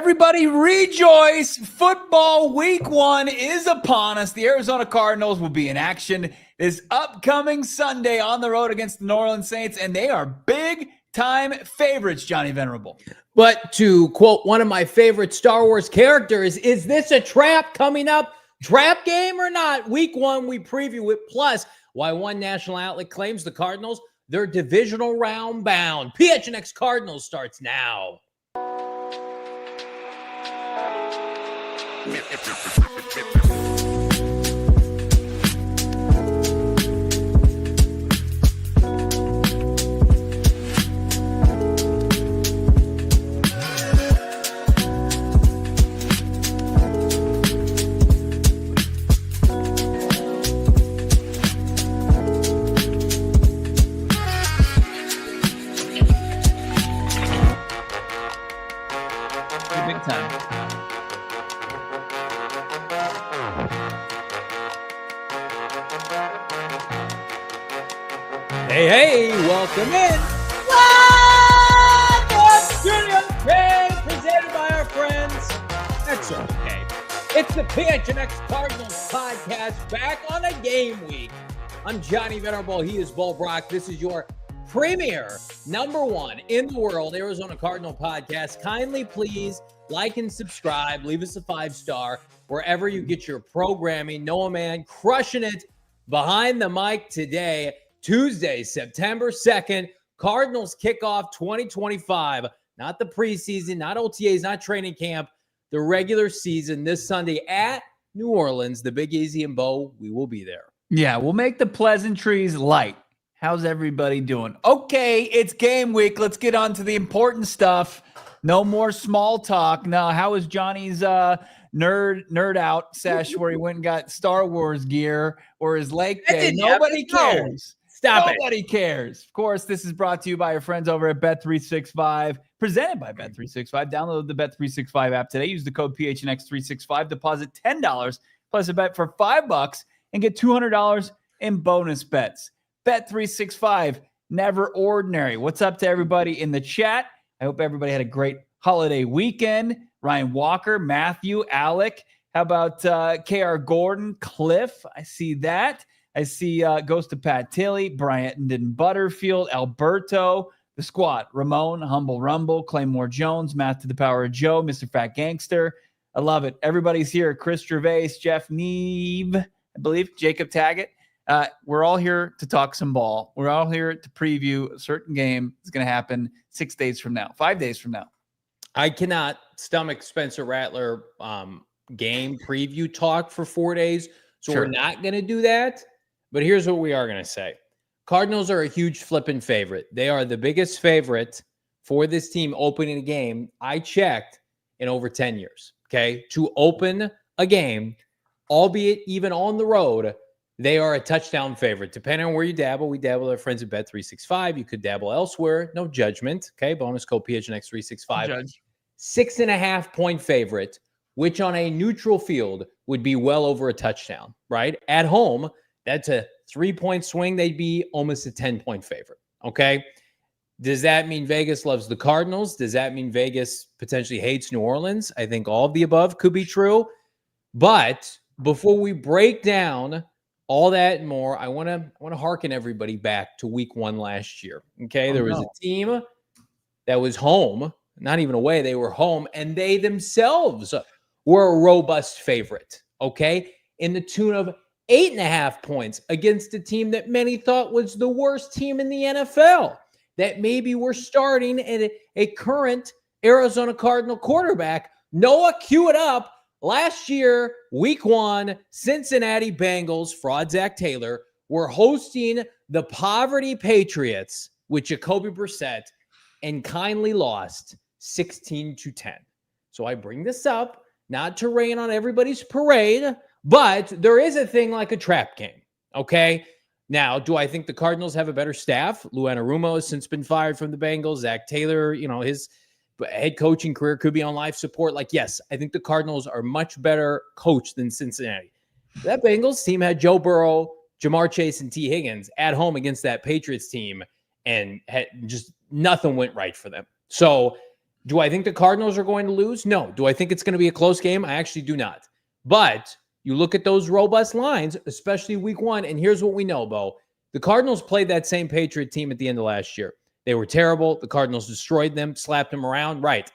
Everybody rejoice. Football week 1 is upon us. The Arizona Cardinals will be in action this upcoming Sunday on the road against the New Orleans Saints, and they are big-time favorites, Johnny Venerable. But to quote one of my favorite Star Wars characters, is this a trap coming up? Trap game or not? Week 1, we preview it. Plus, why one national outlet claims the Cardinals, they're divisional round bound. PHNX Cardinals starts now. Big time. Hey, welcome in. Welcome to the trade presented by our friends. That's okay. It's the PHNX Cardinals podcast back on a game week. I'm Johnny Venerable. He is Brack. This is your premier #1 in the world Arizona Cardinal podcast. Kindly please like and subscribe. Leave us a 5-star wherever you get your programming. Noah Man crushing it behind the mic today. Tuesday, September 2nd, Cardinals kick off 2025. Not the preseason, not OTAs, not training camp. The regular season this Sunday at New Orleans. The Big Easy and Bo, we will be there. Yeah, we'll make the pleasantries light. How's everybody doing? Okay, it's game week. Let's get on to the important stuff. No more small talk. No, how was Johnny's nerd out sesh where he went and got Star Wars gear or his Lake Day? Nobody cares. Stop it. Nobody cares. Of course, this is brought to you by your friends over at Bet365, presented by Bet365. Download the Bet365 app today. Use the code PHNX365. Deposit $10 plus a bet for $5 and get $200 in bonus bets. Bet365, never ordinary. What's up to everybody in the chat? I hope everybody had a great holiday weekend. Ryan Walker, Matthew, Alec. How about KR Gordon, Cliff? I see that. I see Ghost of Pat Tilley, Brandon Butterfield, Alberto, the squad, Ramon, Humble Rumble, Claymore Jones, Math to the Power of Joe, Mr. Fat Gangster. I love it. Everybody's here. Chris Gervais, Jeff Neve, I believe, Jacob Taggett. We're all here to talk some ball. We're all here to preview a certain game that's going to happen 5 days from now. I cannot stomach Spencer Rattler game preview talk for 4 days, so Sure. We're not going to do that. But here's what we are going to say. Cardinals are a huge flipping favorite. They are the biggest favorite for this team opening a game, I checked, in over 10 years. Okay? To open a game, albeit even on the road, they are a touchdown favorite. Depending on where you dabble, we dabble with our friends at Bet365. You could dabble elsewhere. No judgment. Okay? Bonus code PHNX365. 6.5-point favorite, which on a neutral field would be well over a touchdown, right? At home, that's a 3-point swing. They'd be almost a 10-point favorite, okay? Does that mean Vegas loves the Cardinals? Does that mean Vegas potentially hates New Orleans? I think all of the above could be true. But before we break down all that and more, I want to hearken everybody back to week 1 last year, okay? There was a team that was home, not even away. They were home, and they themselves were a robust favorite, okay? In the tune of 8.5 points against a team that many thought was the worst team in the NFL, that maybe were starting at a current Arizona Cardinal quarterback. Noah, cue it up. Last year, week 1, Cincinnati Bengals, fraud Zach Taylor, were hosting the Poverty Patriots with Jacoby Brissett and kindly lost 16-10. So I bring this up not to rain on everybody's parade, but there is a thing like a trap game, okay? Now, do I think the Cardinals have a better staff? Lou Anarumo has since been fired from the Bengals. Zach Taylor, his head coaching career could be on life support. Like, yes, I think the Cardinals are much better coached than Cincinnati. That Bengals team had Joe Burrow, Jamar Chase, and T. Higgins at home against that Patriots team, and had just nothing went right for them. So Do I think the Cardinals are going to lose? No. Do I think it's going to be a close game? I actually do not. But you look at those robust lines, especially week 1, and here's what we know, Bo. The Cardinals played that same Patriot team at the end of last year. They were terrible. The Cardinals destroyed them, slapped them around. Right.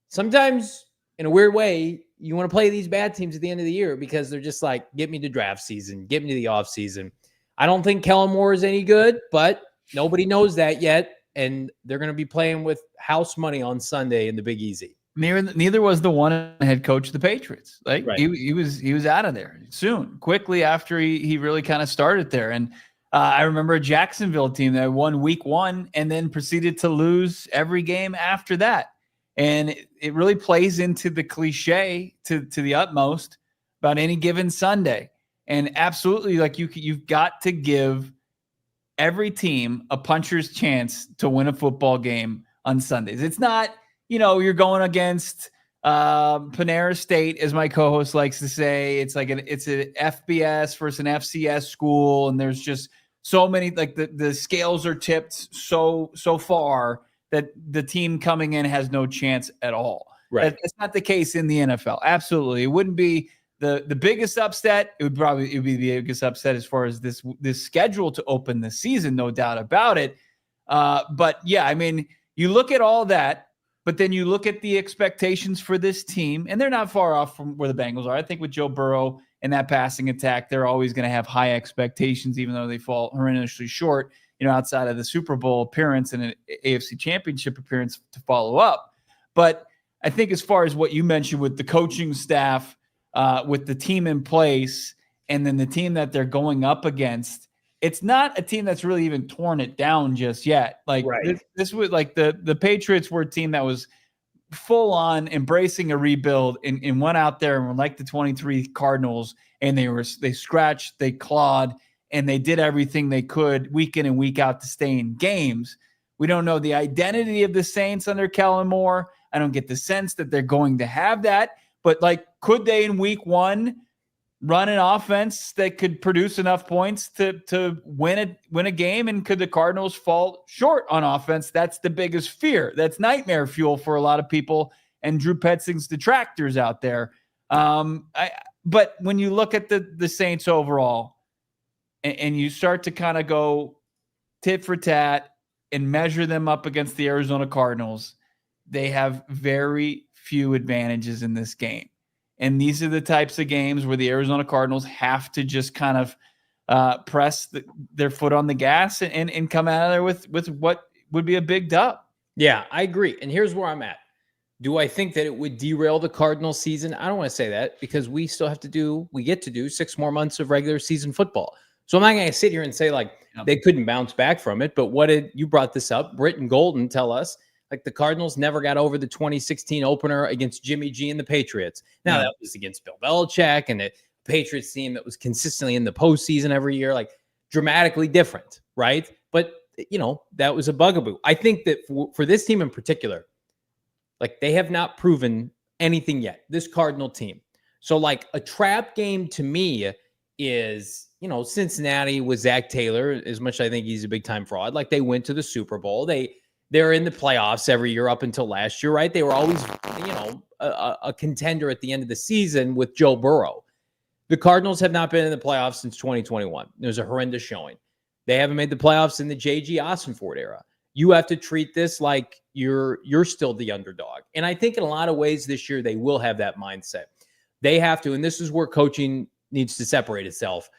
Sometimes, in a weird way, you want to play these bad teams at the end of the year because they're just like, get me to draft season, get me to the off season. I don't think Kellen Moore is any good, but nobody knows that yet. And they're going to be playing with house money on Sunday in the Big Easy. Neither was the one head coach of the Patriots. Like Right. he was out of there soon, quickly after he really kind of started there. And I remember a Jacksonville team that won week 1 and then proceeded to lose every game after that. And it really plays into the cliche to the utmost about any given Sunday. And absolutely, like you've got to give every team a puncher's chance to win a football game on Sundays. It's not, you're going against Panera State, as my co-host likes to say. It's like it's an FBS versus an FCS school, and there's just so many, like the scales are tipped so far that the team coming in has no chance at all. Right. That's not the case in the NFL. Absolutely. It wouldn't be the biggest upset. It would be the biggest upset as far as this schedule to open the season, no doubt about it. But yeah, I mean, you look at all that, but then you look at the expectations for this team, and they're not far off from where the Bengals are. I think with Joe Burrow and that passing attack, they're always going to have high expectations, even though they fall horrendously short, outside of the Super Bowl appearance and an AFC Championship appearance to follow up. But I think as far as what you mentioned with the coaching staff, with the team in place, and then the team that they're going up against, it's not a team that's really even torn it down just yet. Like right. this was like the Patriots were a team that was full on embracing a rebuild and went out there and were like the 23 Cardinals, and they scratched, they clawed, and they did everything they could week in and week out to stay in games. We don't know the identity of the Saints under Kellen Moore. I don't get the sense that they're going to have that. But like, could they in week 1 run an offense that could produce enough points to win a game? And could the Cardinals fall short on offense? That's the biggest fear. That's nightmare fuel for a lot of people and Drew Petzing's detractors out there. But when you look at the Saints overall, and you start to kind of go tit for tat and measure them up against the Arizona Cardinals, they have very few advantages in this game. And these are the types of games where the Arizona Cardinals have to just kind of press their foot on the gas and come out of there with what would be a big dub. Yeah, I agree. And here's where I'm at. Do I think that it would derail the Cardinals season? I don't want to say that because we get to do 6 more months of regular season football. So I'm not going to sit here and say like they couldn't bounce back from it. But you brought this up, Britt and Golden tell us, like the Cardinals never got over the 2016 opener against Jimmy G and the Patriots. Now that was against Bill Belichick and the Patriots team that was consistently in the postseason every year, like dramatically different, right? But, that was a bugaboo. I think that for this team in particular, like they have not proven anything yet, this Cardinal team. So like a trap game to me is, Cincinnati with Zach Taylor, as much as I think he's a big time fraud, like they went to the Super Bowl. They're in the playoffs every year up until last year, right? They were always, a contender at the end of the season with Joe Burrow. The Cardinals have not been in the playoffs since 2021. It was a horrendous showing. They haven't made the playoffs in the J.G. Ossenford era. You have to treat this like you're still the underdog. And I think in a lot of ways this year they will have that mindset. They have to, and this is where coaching needs to separate itself.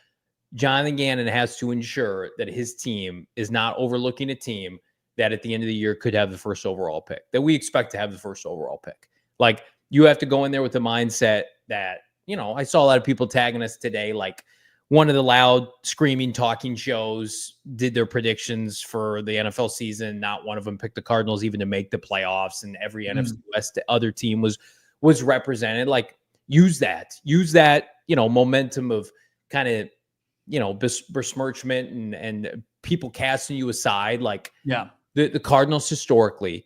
Jonathan Gannon has to ensure that his team is not overlooking a team that at the end of the year could have the first overall pick, that we expect to have the first overall pick. Like you have to go in there with the mindset that, I saw a lot of people tagging us today, like one of the loud screaming talking shows did their predictions for the NFL season. Not one of them picked the Cardinals even to make the playoffs, and every NFC West other team was represented. Like use that, momentum of kind of, besmirchment and people casting you aside. Like, the Cardinals historically,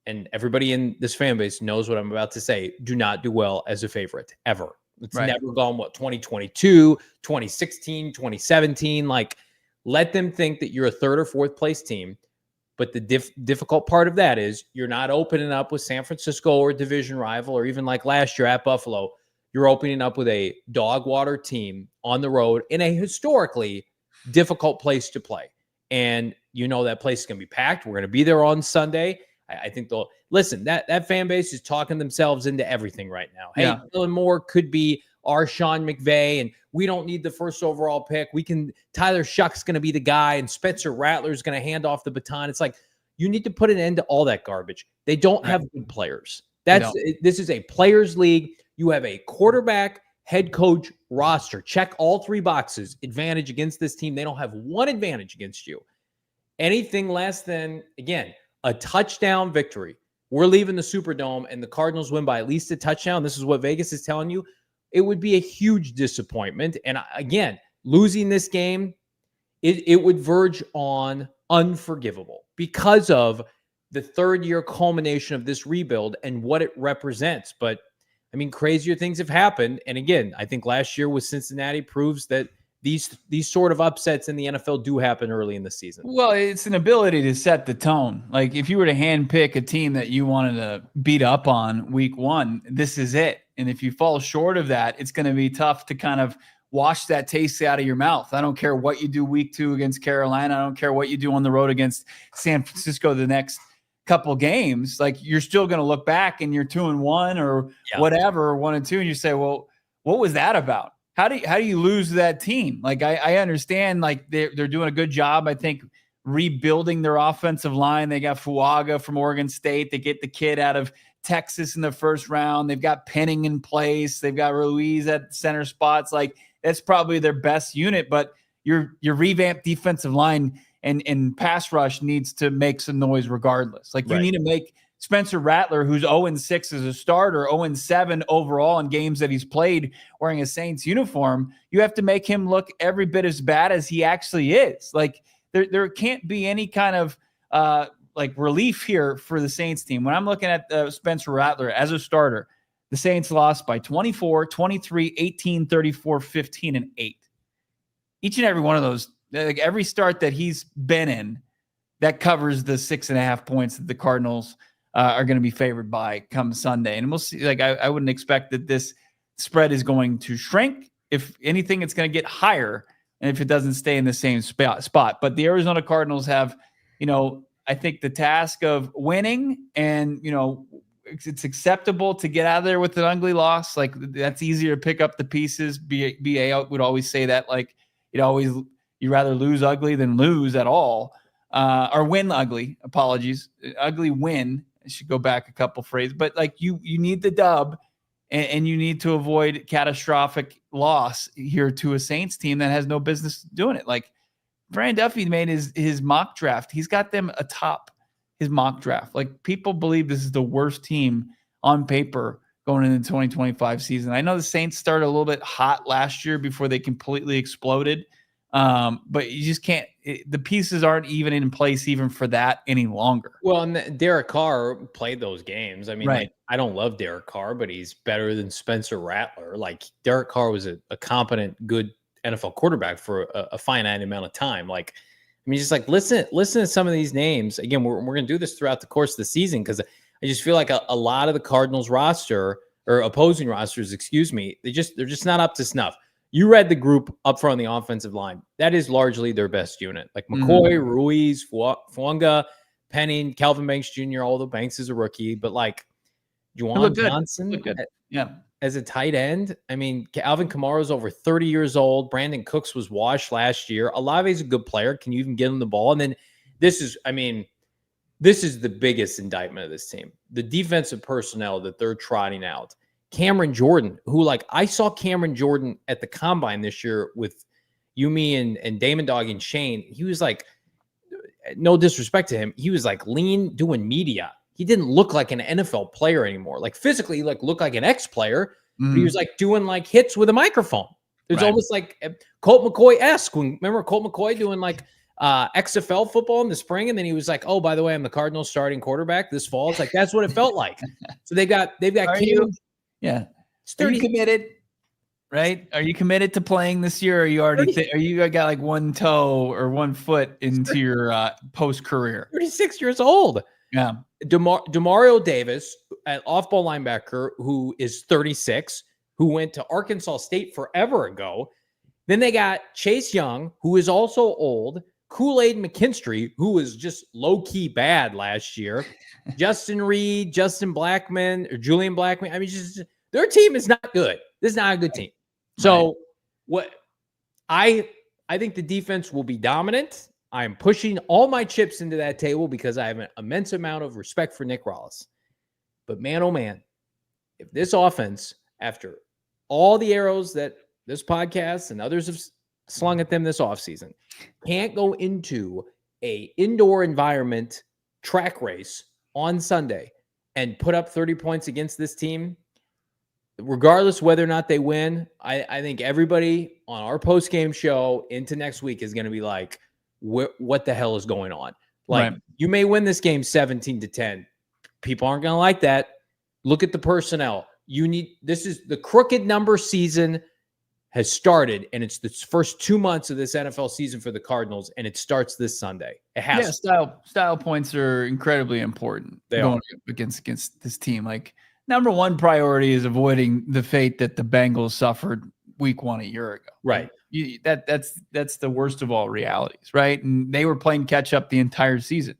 and everybody in this fan base knows what I'm about to say, do not do well as a favorite ever. It's never gone, 2022, 2016, 2017. Like, let them think that you're a 3rd or 4th place team. But the difficult part of that is you're not opening up with San Francisco or a division rival, or even like last year at Buffalo. You're opening up with a dog water team on the road in a historically difficult place to play. And you know that place is going to be packed. We're going to be there on Sunday. I think they'll listen. That fan base is talking themselves into everything right now. Hey, Dylan Moore could be our Sean McVay, and we don't need the first overall pick. Tyler Shuck's going to be the guy, and Spencer Rattler is going to hand off the baton. It's like, you need to put an end to all that garbage. They don't have good players. This is a players league. You have a quarterback, head coach, roster. Check all 3 boxes. Advantage against this team. They don't have one advantage against you. Anything less than, again, a touchdown victory. We're leaving the Superdome and the Cardinals win by at least a touchdown. This is what Vegas is telling you. It would be a huge disappointment. And again, losing this game, it would verge on unforgivable because of the third-year culmination of this rebuild and what it represents. But, I mean, crazier things have happened. And again, I think last year with Cincinnati proves that these sort of upsets in the NFL do happen early in the season. Well, it's an ability to set the tone. Like if you were to handpick a team that you wanted to beat up on week 1, this is it. And if you fall short of that, it's going to be tough to kind of wash that taste out of your mouth. I don't care what you do week 2 against Carolina. I don't care what you do on the road against San Francisco the next couple games. Like you're still going to look back and you're 2-1 or whatever, 1-2, and you say, well, what was that about? How do you lose that team? Like I understand like they're doing a good job, I think, rebuilding their offensive line. They got Fuaga from Oregon State. They get the kid out of Texas in the first round. They've got Penning in place. They've got Ruiz at center spots. Like that's probably their best unit, but your revamped defensive line and pass rush needs to make some noise regardless. Like you need to make Spencer Rattler, who's 0-6 as a starter, 0-7 overall in games that he's played wearing a Saints uniform, you have to make him look every bit as bad as he actually is. Like there can't be any kind of like relief here for the Saints team. When I'm looking at Spencer Rattler as a starter, the Saints lost by 24, 23, 18, 34, 15, and 8. Each and every one of those, like every start that he's been in, that covers the 6.5 points that the Cardinals are going to be favored by come Sunday. And we'll see. Like I wouldn't expect that this spread is going to shrink. If anything, it's going to get higher, and if it doesn't stay in the same spot. But the Arizona Cardinals have, I think the task of winning, and it's acceptable to get out of there with an ugly loss. Like that's easier to pick up the pieces. BA would always say that. Like you rather lose ugly than lose at all, or win ugly. Apologies, ugly win. I should go back a couple phrases, but like you need the dub, and you need to avoid catastrophic loss here to a Saints team that has no business doing it. Like Brian Duffy made his mock draft. He's got them atop his mock draft. Like people believe this is the worst team on paper going into the 2025 season. I know the Saints started a little bit hot last year before they completely exploded. But you just can't, the pieces aren't even in place even for that any longer. Well, and Derek Carr played those games. I mean, like, I don't love Derek Carr, but he's better than Spencer Rattler. Like Derek Carr was a competent, good NFL quarterback for a finite amount of time. Like, I mean, just like listen to some of these names. Again, we're going to do this throughout the course of the season, because I just feel like a lot of the Cardinals roster, or opposing rosters, excuse me, they're just not up to snuff. You read the group up front on the offensive line. That is largely their best unit. Like McCoy, Ruiz, Fuanga, Penning, Calvin Banks Jr., although Banks is a rookie. But like Juwan Johnson as a tight end. I mean, Alvin Kamara is over 30 years old. Brandon Cooks was washed last year. Olave's a good player. Can you even get him the ball? And then this is the biggest indictment of this team. The defensive personnel that they're trotting out. Cameron Jordan, who, like, I saw Cameron Jordan at the combine this year with Yumi and Damon Dog and Shane. He was like, no disrespect to him, he was like lean doing media. He didn't look like an NFL player anymore. Like physically, he looked like an ex-player, but he was like doing like hits with a microphone. It's almost like Colt McCoy-esque. Remember Colt McCoy doing like XFL football in the spring, and then he was like, "Oh, by the way, I'm the Cardinals starting quarterback this fall." It's like that's what it felt like. So they've got Cam. Yeah. Are you committed? right? Are you committed to playing this year? Or are you already? Are you got like one toe or one foot into your post career? 36 years old. Yeah. Demario Davis, an off-ball linebacker who is 36, who went to Arkansas State forever ago. Then they got Chase Young, who is also old. Kool-Aid McKinstry, who was just low-key bad last year. Justin Reed, Justin Blackman, or Julian Blackman. I mean, just their team is not good. This is not a good team. So what I think the defense will be dominant. I'm pushing all my chips into that table because I have an immense amount of respect for Nick Rallis. But man, oh man, if this offense, after all the arrows that this podcast and others have slung at them this offseason, can't go into a indoor environment track race on Sunday and put up 30 points against this team, regardless whether or not they win, I think everybody on our post-game show into next week is going to be like, what the hell is going on? Like, you may win this game 17-10. People aren't going to like that. Look at the personnel. This is the crooked number season has started, and it's the first 2 months of this NFL season for the Cardinals, and it starts this Sunday. It has style points are incredibly important. They going up against this team. Like, number one priority is avoiding the fate that the Bengals suffered week 1 a year ago. Right. That's the worst of all realities, right? And they were playing catch up the entire season.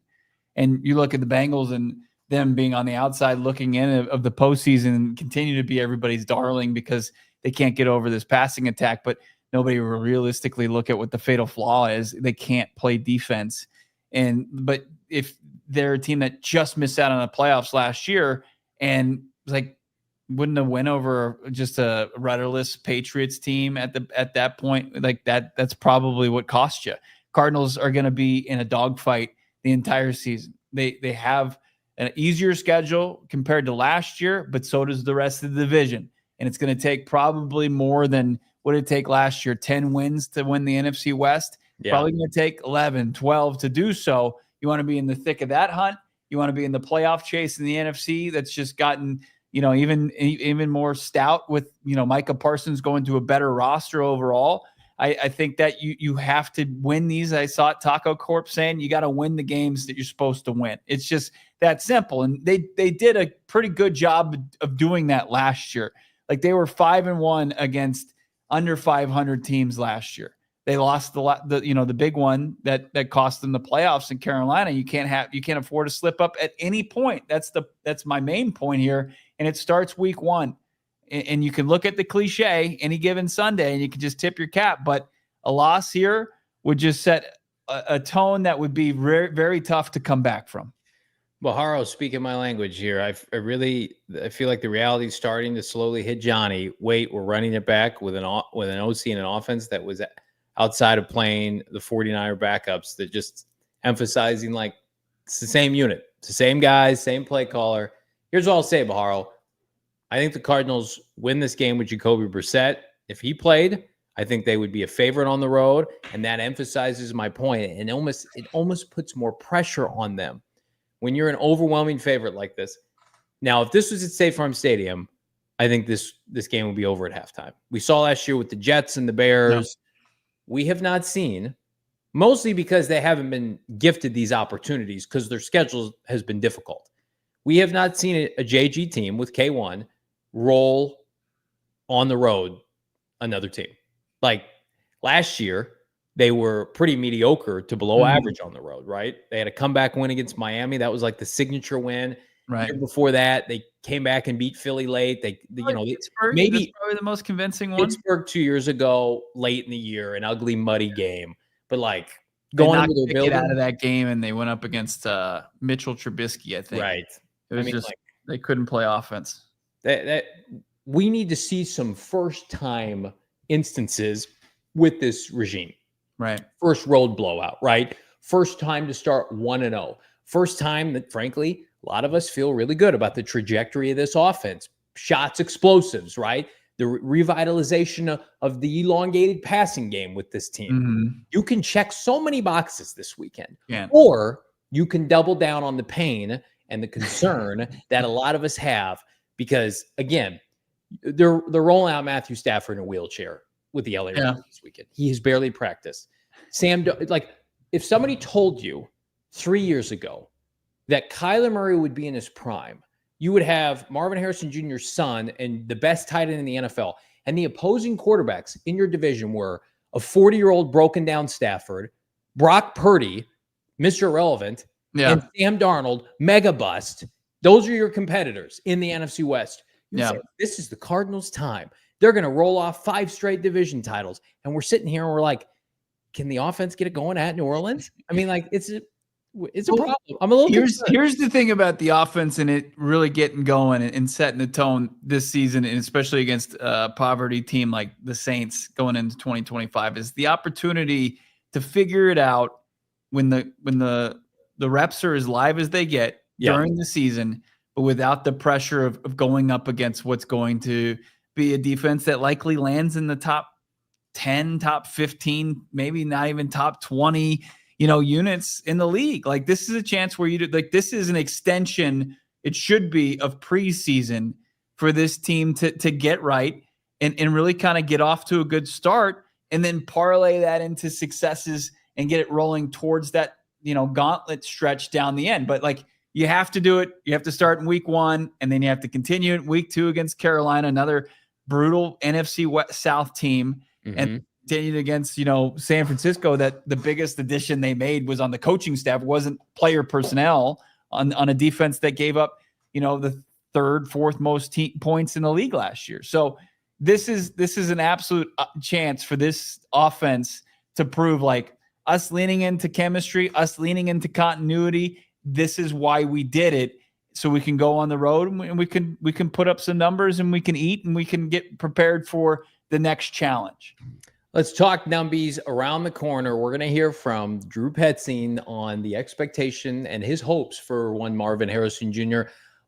And you look at the Bengals and them being on the outside looking in of the postseason and continue to be everybody's darling because they can't get over this passing attack, but nobody will realistically look at what the fatal flaw is. They can't play defense. But if they're a team that just missed out on the playoffs last year and like wouldn't a win over just a rudderless Patriots team at that point, like that's probably what cost you. Cardinals are going to be in a dogfight the entire season. They have an easier schedule compared to last year, but so does the rest of the division. And it's going to take probably more than what it take last year, 10 wins to win the NFC West. Yeah. Probably going to take 11, 12 to do so. You want to be in the thick of that hunt. You want to be in the playoff chase in the NFC that's just gotten, even more stout with, Micah Parsons going to a better roster overall. I think that you have to win these. I saw Taco Corp saying you got to win the games that you're supposed to win. It's just that simple. And they did a pretty good job of doing that last year. Like they were 5-1 against under 500 teams last year. They lost the big one that cost them the playoffs in Carolina. You can't afford to slip up at any point. That's my main point here. And it starts week 1. And you can look at the cliche any given Sunday and you can just tip your cap. But a loss here would just set a tone that would be very, very tough to come back from. Well, Haro, speaking my language here, I feel like the reality is starting to slowly hit Johnny. Wait, we're running it back with an OC and an offense that was outside of playing the 49er backups, that just emphasizing like it's the same unit, it's the same guys, same play caller. Here's what I'll say, Baharo. I think the Cardinals win this game with Jacoby Brissett. If he played, I think they would be a favorite on the road, and that emphasizes my point. And it almost puts more pressure on them when you're an overwhelming favorite like this. Now, if this was at State Farm Stadium, I think this game would be over at halftime. We saw last year with the Jets and the Bears. No. We have not seen, mostly because they haven't been gifted these opportunities because their schedule has been difficult. We have not seen a JG team with K1 roll on the road another team. Like last year, they were pretty mediocre to below average on the road, right? They had a comeback win against Miami. That was like the signature win. Right. The year before that, they came back and beat Philly late. Pittsburgh, maybe that's probably the most convincing one. Pittsburgh 2 years ago, late in the year, an ugly, muddy game. But like going into their building out of that game, and they went up against Mitchell Trubisky, I think. Right. It was they couldn't play offense. That we need to see some first-time instances with this regime. Right. First road blowout, right? First time to start 1-0. First time that, frankly, a lot of us feel really good about the trajectory of this offense. Shots, explosives, right? The revitalization of the elongated passing game with this team. Mm-hmm. You can check so many boxes this weekend. Yeah. Or you can double down on the pain and the concern that a lot of us have. Because, again, they're rolling out Matthew Stafford in a wheelchair with the LA Rams this weekend. He has barely practiced. If somebody told you 3 years ago that Kyler Murray would be in his prime, you would have Marvin Harrison Jr.'s son and the best tight end in the NFL, and the opposing quarterbacks in your division were a 40-year-old broken down Stafford, Brock Purdy, Mr. Irrelevant, and Sam Darnold, mega bust. Those are your competitors in the NFC West. Say, this is the Cardinals' time. They're going to roll off 5 straight division titles. And we're sitting here and we're like, can the offense get it going at New Orleans? I mean, like, it's a problem. I'm a little Here's the thing about the offense and it really getting going and setting the tone this season, and especially against a poverty team like the Saints going into 2025, is the opportunity to figure it out when the reps are as live as they get during the season, but without the pressure of going up against what's going to be a defense that likely lands in the top 10, top 15, maybe not even top 20, units in the league. Like, this is a chance where this is an extension, it should be, of preseason for this team to get right and really kind of get off to a good start and then parlay that into successes and get it rolling towards that, gauntlet stretch down the end. But like, you have to do it. You have to start in week 1 and then you have to continue in week 2 against Carolina, another brutal NFC South team, and continued against, San Francisco, that the biggest addition they made was on the coaching staff. It wasn't player personnel on a defense that gave up, the 3rd, 4th most points in the league last year. So this is an absolute chance for this offense to prove, like, us leaning into chemistry, us leaning into continuity. This is why we did it. So we can go on the road and we can put up some numbers and we can eat and we can get prepared for the next challenge. Let's talk numbies around the corner. We're going to hear from Drew Petzing on the expectation and his hopes for one Marvin Harrison Jr.,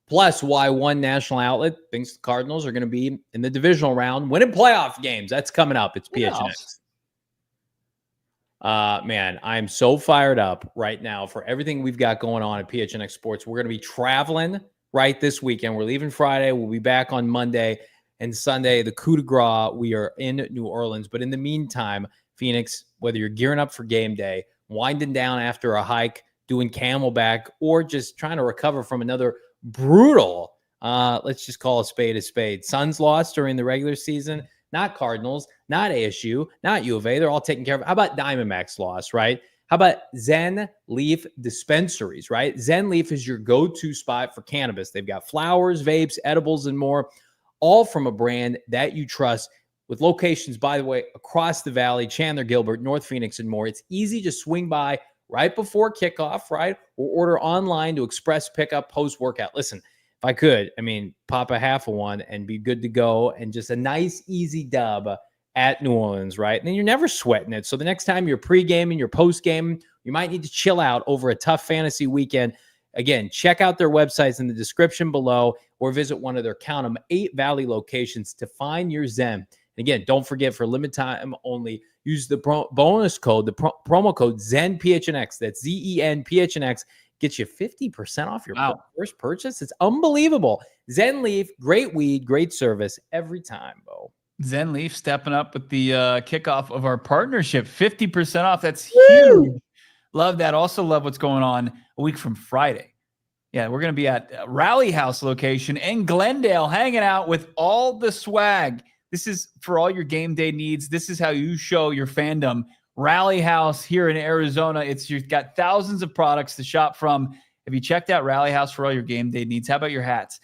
plus why one national outlet thinks the Cardinals are going to be in the divisional round, winning playoff games. That's coming up. It's PHNX. Man, I'm so fired up right now for everything we've got going on at PHNX Sports. We're going to be traveling right this weekend. We're leaving Friday. We'll be back on Monday. And Sunday, the coup de grace, we are in New Orleans. But in the meantime, Phoenix, whether you're gearing up for game day, winding down after a hike, doing camelback, or just trying to recover from another brutal, let's just call a spade. Suns lost during the regular season, not Cardinals, not ASU, not U of A. They're all taken care of. How about Diamondbacks loss, right? How about Zen Leaf dispensaries, right? Zen Leaf is your go-to spot for cannabis. They've got flowers, vapes, edibles, and more, all from a brand that you trust, with locations, by the way, across the valley, Chandler, Gilbert, North Phoenix, and more. It's easy to swing by right before kickoff, right? Or order online to express pickup post-workout. Listen, if I could, pop a half of one and be good to go, and just a nice, easy dub at New Orleans, right? And then you're never sweating it. So the next time you're pre-gaming, you're post-gaming, you might need to chill out over a tough fantasy weekend. Again, check out their websites in the description below, or visit one of their, count them, 8 Valley locations to find your Zen. And again, don't forget, for limited time only, use the bonus code, the promo code ZENPHNX. That's ZEN PHNX. Gets you 50% off your first purchase. It's unbelievable. Zen Leaf, great weed, great service every time, Bo. Zen Leaf stepping up with the kickoff of our partnership. 50% off. That's huge. Love that. Also love what's going on a week from Friday. Yeah, we're going to be at Rally House location in Glendale, hanging out with all the swag. This is for all your game day needs. This is how you show your fandom. Rally House here in Arizona. You've got thousands of products to shop from. Have you checked out Rally House for all your game day needs? How about your hats?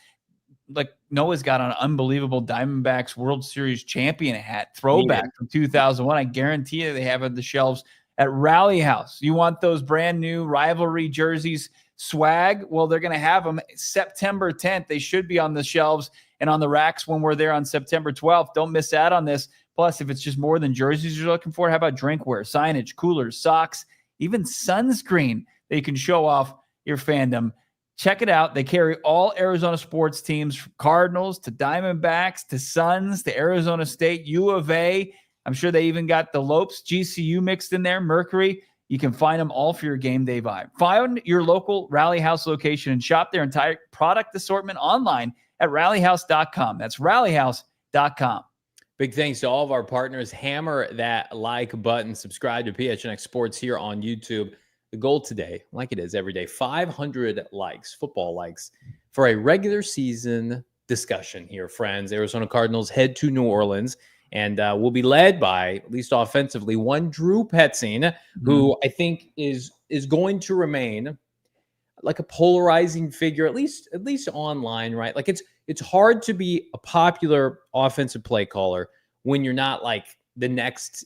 Like, Noah's got an unbelievable Diamondbacks World Series champion hat, throwback from 2001. I guarantee you they have it on the shelves at Rally House. You want those brand new rivalry jerseys, swag? Well, they're going to have them September 10th. They should be on the shelves and on the racks when we're there on September 12th. Don't miss out on this. Plus, if it's just more than jerseys you're looking for, how about drinkware, signage, coolers, socks, even sunscreen that you can show off your fandom? Check it out. They carry all Arizona sports teams, from Cardinals to Diamondbacks to Suns to Arizona State, U of A. I'm sure they even got the Lopes, GCU mixed in there, Mercury. You can find them all for your game day vibe. Find your local Rally House location and shop their entire product assortment online at rallyhouse.com. That's Rally House Big thanks to all of our partners. Hammer that like button. Subscribe to PHNX Sports here on YouTube. The goal today, like it is every day, 500 likes, football likes, for a regular season discussion here, friends. Arizona Cardinals head to New Orleans, and will be led by, at least offensively, one Drew Petzing, who I think is going to remain like a polarizing figure, at least online, right? Like it's hard to be a popular offensive play caller when you're not like the next,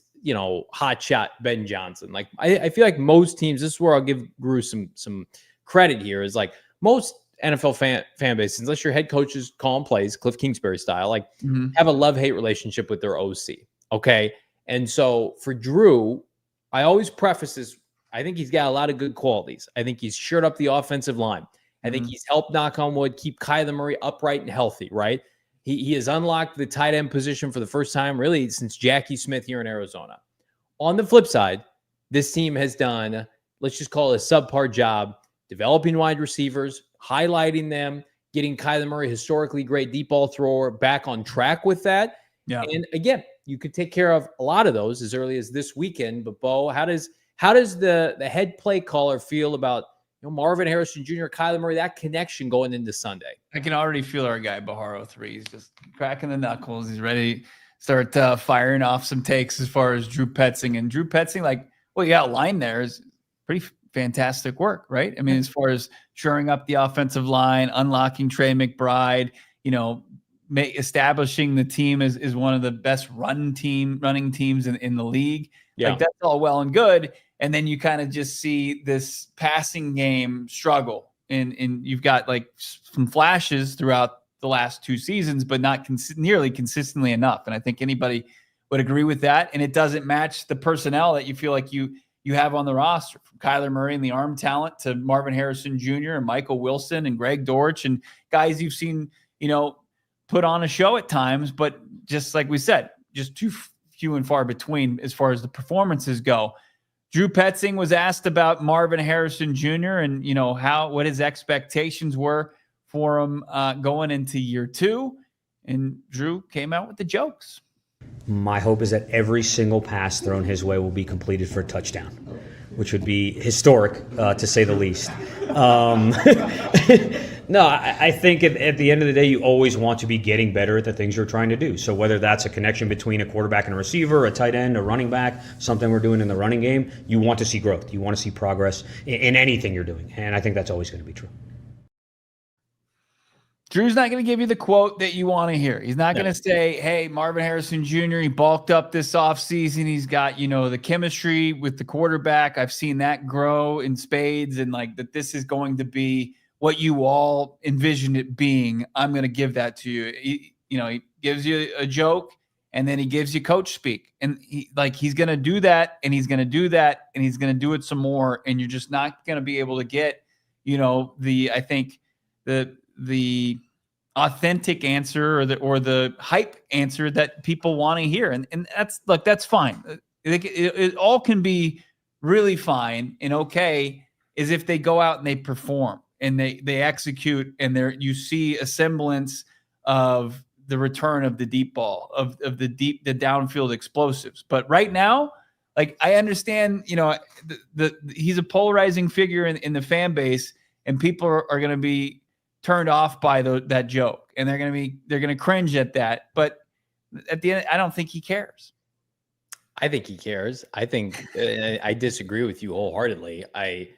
hot shot Ben Johnson. Like I feel like most teams, this is where I'll give Gru some credit here, is like most NFL fan bases, unless your head coach is calling plays, Cliff Kingsbury style, like have a love-hate relationship with their OC. Okay. And so for Drew, I always preface this. I think he's got a lot of good qualities. I think he's shored up the offensive line. I think he's helped, knock on wood, keep Kyler Murray upright and healthy, right? He has unlocked the tight end position for the first time, really, since Jackie Smith here in Arizona. On the flip side, this team has done, let's just call it a subpar job, developing wide receivers, highlighting them, getting Kyler Murray, historically great deep ball thrower, back on track with that. Yeah. And again, you could take care of a lot of those as early as this weekend. But Bo, how does the head play caller feel about Marvin Harrison Jr., Kyler Murray, that connection going into Sunday? I can already feel our guy Baharo 3. He's just cracking the knuckles. He's ready to start firing off some takes as far as Drew Petzing. And Drew Petzing, like what you outlined there, is pretty fantastic work, right? I mean, as far as shoring up the offensive line, unlocking Trey McBride, establishing the team as one of the best running teams in the league. Yeah. Like that's all well and good. And then you kind of just see this passing game struggle. And you've got like some flashes throughout the last 2 seasons, but not nearly consistently enough. And I think anybody would agree with that. And it doesn't match the personnel that you feel like you have on the roster, from Kyler Murray and the arm talent to Marvin Harrison Jr. and Michael Wilson and Greg Dortch and guys you've seen, put on a show at times, but just like we said, just too few and far between as far as the performances go. Drew Petzing was asked about Marvin Harrison Jr. and, what his expectations were for him going into year 2. And Drew came out with the jokes. My hope is that every single pass thrown his way will be completed for a touchdown, which would be historic, to say the least. No, I think at the end of the day, you always want to be getting better at the things you're trying to do. So whether that's a connection between a quarterback and a receiver, a tight end, a running back, something we're doing in the running game, you want to see growth. You want to see progress in anything you're doing. And I think that's always going to be true. Drew's not going to give you the quote that you want to hear. He's not going to say, hey, Marvin Harrison Jr., he bulked up this offseason. He's got, the chemistry with the quarterback. I've seen that grow in spades, and like that this is going to be what you all envision it being. I'm going to give that to you. He gives you a joke, and then he gives you coach speak. And he's going to do that, and he's going to do that, and he's going to do it some more. And you're just not going to be able to get, the authentic answer or the hype answer that people want to hear. And that's fine. It all can be really fine and okay is if they go out and they perform and they execute, and you see a semblance of the return of the deep ball, of the downfield explosives. But right now, like I understand, he's a polarizing figure in the fan base, and people are going to be turned off by that joke, and they're going to cringe at that. But at the end, I don't think he cares. I think he cares. I think I disagree with you wholeheartedly. I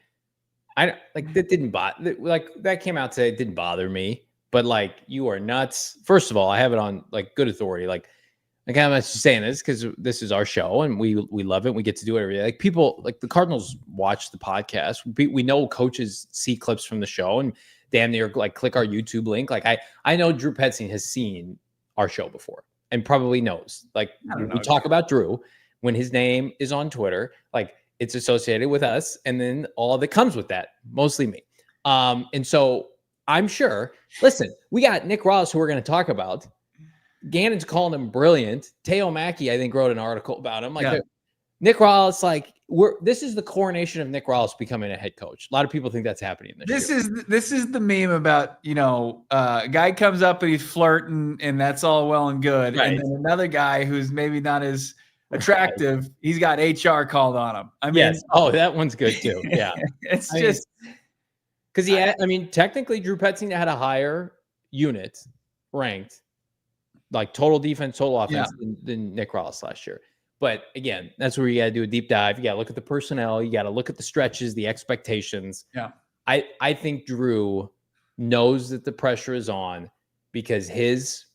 like that didn't bother, like that came out today. It didn't bother me, but like you are nuts. First of all, I have it on like good authority. Like I'm not just saying this because this is our show and we love it. We get to do it every day. Like people, like the Cardinals watch the podcast. We know coaches see clips from the show and damn near like click our YouTube link. Like I know Drew Petzing has seen our show before and probably knows. Like we talk about Drew when his name is on Twitter, like it's associated with us, and then all that comes with that, mostly me. And so I'm sure. Listen, we got Nick Rallis, who we're going to talk about. Gannon's calling him brilliant. Teo Mackey, I think, wrote an article about him. Like Nick Rallis, like this is the coronation of Nick Rallis becoming a head coach. A lot of people think that's happening this year. This is the meme about, a guy comes up and he's flirting and that's all well and good. Right. And then another guy who's maybe not as attractive, right. He's got HR called on him. I mean, yes. Oh, that one's good too. Yeah. It's because technically Drew Petzing had a higher unit ranked, like total defense, total offense than Nick Rallis last year. But again, that's where you got to do a deep dive. You got to look at the personnel. You got to look at the stretches, the expectations. Yeah. I think Drew knows that the pressure is on because his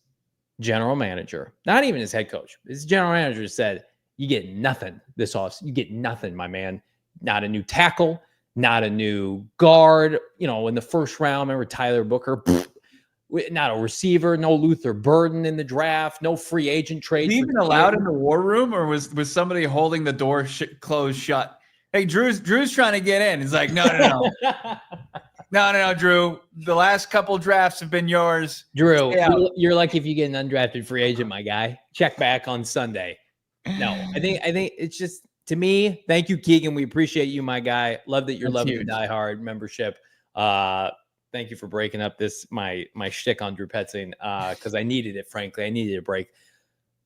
general manager, not even his head coach, his general manager said, you get nothing this offseason. You get nothing, my man. Not a new tackle, not a new guard. In the first round, remember Tyler Booker? Not a receiver, no Luther Burden in the draft, no free agent trade. Was he even allowed in the war room, or was somebody holding the door closed shut? Hey, Drew's trying to get in. He's like, no, no, Drew. The last couple drafts have been yours. Drew, you're like if you get an undrafted free agent, my guy. Check back on Sunday. No, I think it's just, to me. Thank you, Keegan. We appreciate you, my guy. Love that you're loving the Die Hard membership. Thank you for breaking up my shtick on Drew Petzing because I needed it. Frankly, I needed a break.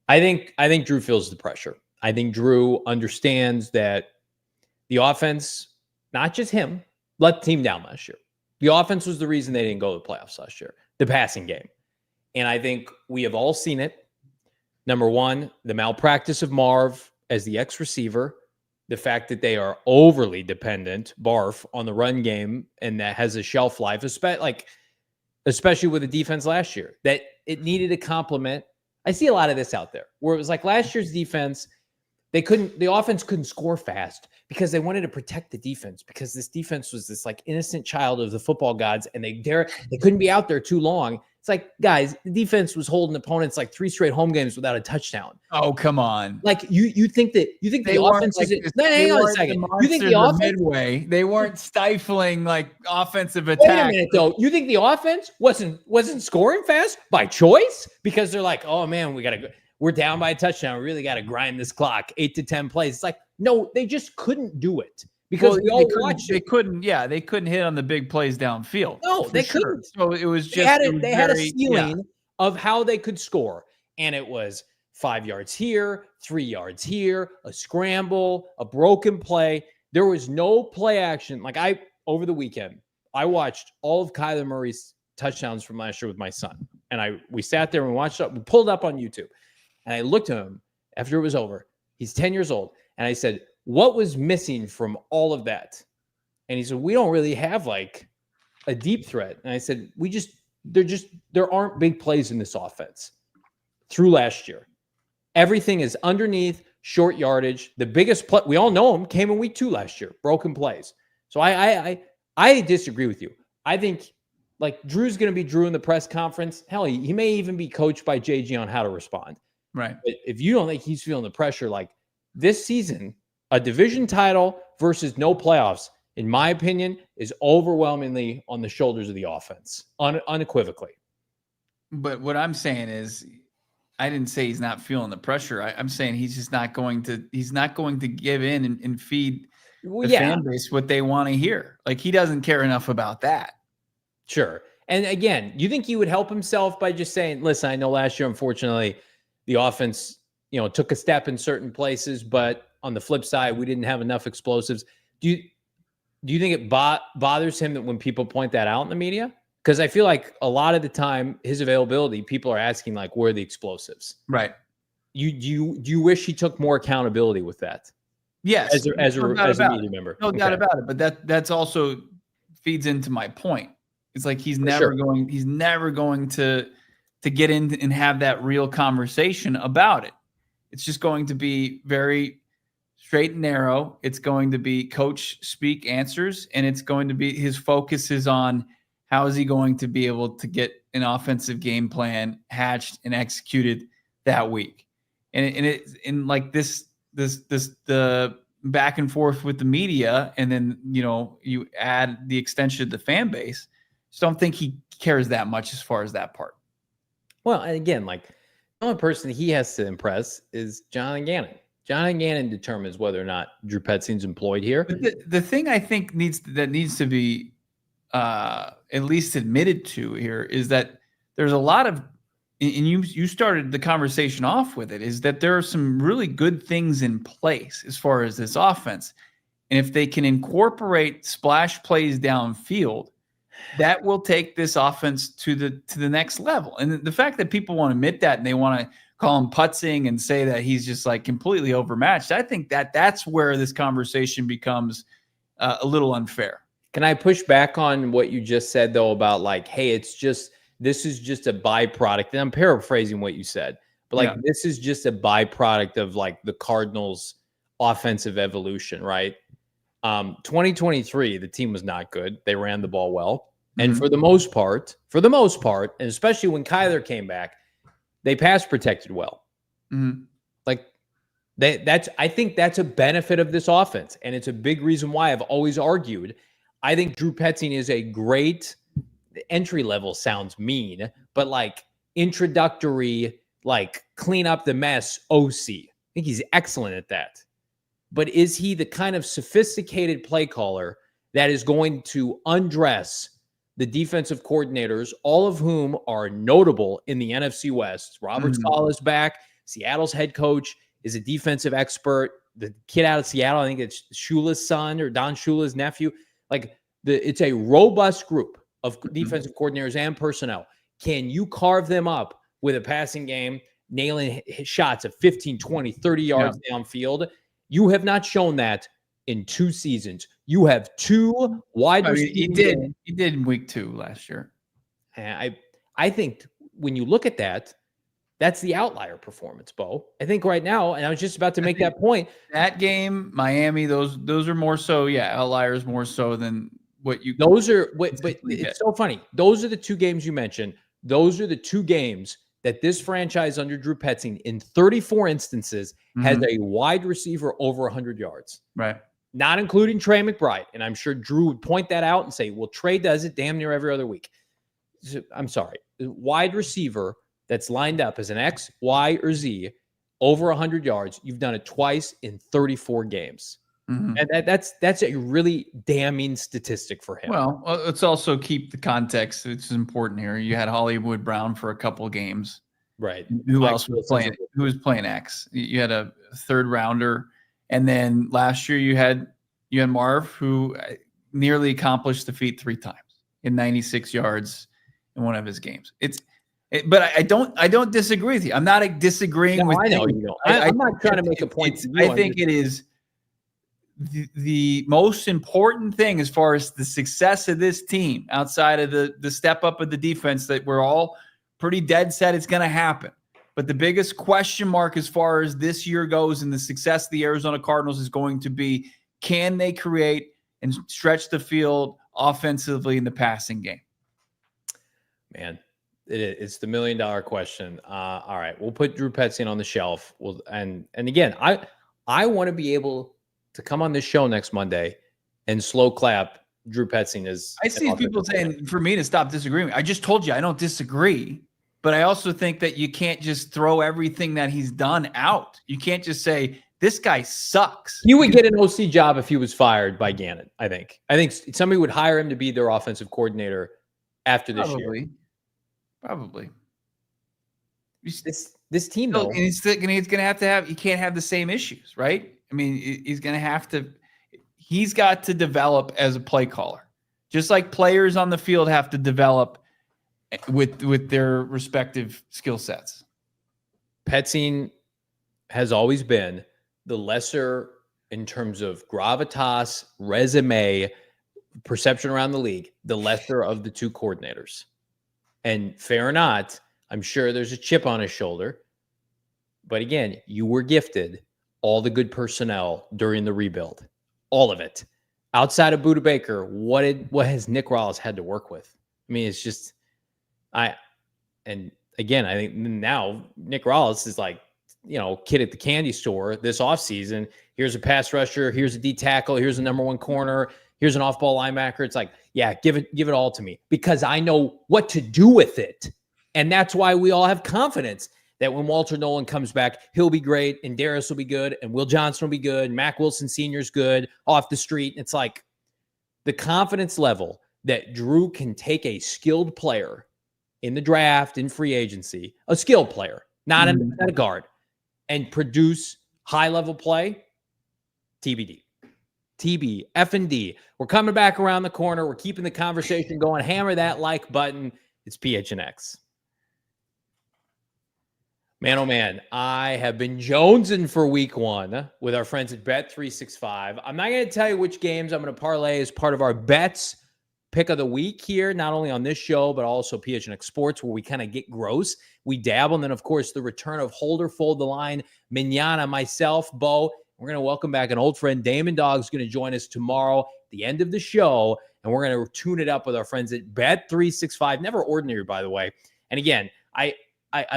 I think Drew feels the pressure. I think Drew understands that the offense, not just him, let the team down last year. The offense was the reason they didn't go to the playoffs last year. The passing game, and I think we have all seen it. Number one, the malpractice of Marv as the ex-receiver. The fact that they are overly dependent, barf, on the run game, and that has a shelf life, especially with the defense last year, that it needed a complement. I see a lot of this out there where it was like last year's defense, the offense couldn't score fast because they wanted to protect the defense because this defense was this like innocent child of the football gods, and they couldn't be out there too long. It's like, guys, the defense was holding opponents like 3 straight home games without a touchdown. Oh, come on. Like you think the offense is hang on a second. You think the offense midway, they weren't stifling like offensive attack. Wait a minute though. You think the offense wasn't scoring fast by choice? Because they're like, oh man, we're down by a touchdown. We really got to grind this clock, 8 to 10 plays. It's like, no, they just couldn't do it. Because they couldn't hit on the big plays downfield. No, they couldn't. So it was just they had a ceiling of how they could score, and it was 5 yards here, 3 yards here, a scramble, a broken play. There was no play action. Like over the weekend, I watched all of Kyler Murray's touchdowns from last year with my son, and we sat there and watched it. We pulled up on YouTube, and I looked at him after it was over. He's 10 years old, and I said, what was missing from all of that? And he said, we don't really have like a deep threat. And I said, there aren't big plays in this offense through last year. Everything is underneath, short yardage. The biggest play, we all know them, came in week 2 last year, broken plays. So I disagree with you. I think like Drew's going to be Drew in the press conference. Hell, he may even be coached by JG on how to respond. Right. But if you don't think he's feeling the pressure, like this season, a division title versus no playoffs, in my opinion, is overwhelmingly on the shoulders of the offense, unequivocally. But what I'm saying is, I didn't say he's not feeling the pressure. I'm saying he's just not going to. He's not going to give in and feed the fan base what they want to hear. Like he doesn't care enough about that. Sure. And again, you think he would help himself by just saying, "Listen, I know last year, unfortunately, the offense, took a step in certain places, but." On the flip side, we didn't have enough explosives. Do you think it bothers him that when people point that out in the media? Because I feel like a lot of the time, his availability, people are asking like, where are the explosives? Right. Do you wish he took more accountability with that? Yes. As a media member. No doubt about it. But that's also feeds into my point. It's like he's never going to get in and have that real conversation about it. It's just going to be very straight and narrow. It's going to be coach speak answers, and it's going to be his focus is on how is he going to be able to get an offensive game plan hatched and executed that week. And like the back and forth with the media, and then you add the extension of the fan base. Just don't think he cares that much as far as that part. Well, and again, like the only person he has to impress is Jonathan Gannon. Jonathan Gannon determines whether or not Drew Petzing's employed here. But the thing I think needs to be at least admitted to here is that there's a lot of, and you started the conversation off with it, is that there are some really good things in place as far as this offense. And if they can incorporate splash plays downfield, that will take this offense to the next level. And the fact that people want to admit that and they want to call him putzing and say that he's just like completely overmatched, I think that's where this conversation becomes a little unfair. Can I push back on what you just said, though, about like, hey, this is just a byproduct. And I'm paraphrasing what you said, but like, this is just a byproduct of like the Cardinals' offensive evolution, right? 2023, the team was not good. They ran the ball well. And for the most part, and especially when Kyler came back, they pass protected well. Like I think that's a benefit of this offense. And it's a big reason why I've always argued, I think Drew Petzing is a great entry level, sounds mean, but like introductory, like clean up the mess OC. I think he's excellent at that. But is he the kind of sophisticated play caller that is going to undress the defensive coordinators, all of whom are notable in the NFC West? Robert Saleh is back. Seattle's head coach is a defensive expert. The kid out of Seattle, I think it's Shula's son or Don Shula's nephew. Like it's a robust group of defensive coordinators and personnel. Can you carve them up with a passing game, nailing shots of 15, 20, 30 yards downfield? You have not shown that in 2 seasons. You have 2 wide receivers. He did in week 2 last year. I think when you look at that, that's the outlier performance, Bo. I think right now, and I was just about to make that point. That game, Miami, those are more so, outliers more so than what you. Those are, but it's so funny. Those are the 2 games you mentioned. Those are the 2 games that this franchise under Drew Petzing in 34 instances has a wide receiver over 100 yards. Right. Not including Trey McBride. And I'm sure Drew would point that out and say, well, Trey does it damn near every other week. I'm sorry. Wide receiver that's lined up as an X, Y, or Z over 100 yards. You've done it twice in 34 games. And that's a really damning statistic for him. Well, let's also keep the context. It's important here. You had Hollywood Brown for a couple games. Right. Who else was playing? Who was playing X? You had a 3rd rounder. And then last year you had Marv, who nearly accomplished the feat 3 times in 96 yards in one of his games. But I don't disagree with you. I'm not disagreeing with you. I know you don't. I'm not trying to make a point. I think it is the most important thing as far as the success of this team, outside of the step up of the defense, that we're all pretty dead set it's going to happen. But the biggest question mark as far as this year goes and the success of the Arizona Cardinals is going to be, can they create and stretch the field offensively in the passing game? Man, it's the $1 million question. All right, we'll put Drew Petzing on the shelf. And again, I want to be able to come on this show next Monday and slow clap Drew Petzing. I see people saying for me to stop disagreeing. I just told you I don't disagree. But I also think that you can't just throw everything that he's done out. You can't just say, this guy sucks. He would get an OC job if he was fired by Gannon, I think. I think somebody would hire him to be their offensive coordinator after this year. Probably. This team, though. And he's going to have, he can't have the same issues, right? I mean, he's got to develop as a play caller. Just like players on the field have to develop with their respective skill sets. Petzing has always been the lesser in terms of gravitas, resume, perception around the league, the lesser of the 2 coordinators. And fair or not, I'm sure there's a chip on his shoulder. But again, you were gifted all the good personnel during the rebuild. All of it. Outside of Budda Baker, what has Nick Rallis had to work with? I mean, it's just and again, I think now Nick Rallis is like, kid at the candy store this offseason. Here's a pass rusher. Here's a D tackle. Here's a number 1 corner. Here's an off-ball linebacker. It's like, yeah, give it all to me because I know what to do with it. And that's why we all have confidence that when Walter Nolan comes back, he'll be great, and Darius will be good, and Will Johnson will be good, and Mac Wilson Sr. is good off the street. It's like the confidence level that Drew can take a skilled player in the draft, in free agency, a skilled player, not a guard, and produce high-level play, TBD. TB, F&D. We're coming back around the corner. We're keeping the conversation going. Hammer that like button. It's PHNX. Man, oh man, I have been jonesing for week one with our friends at Bet365. I'm not going to tell you which games I'm going to parlay as part of our bets pick of the week here, not only on this show, but also PHNX Sports, where we kind of get gross. We dabble. And then, of course, the return of Holder, Fold the Line, Mignana, myself, Bo. We're going to welcome back an old friend. Damon Dogg's going to join us tomorrow at the end of the show, and we're going to tune it up with our friends at Bet365. Never ordinary, by the way. And again, I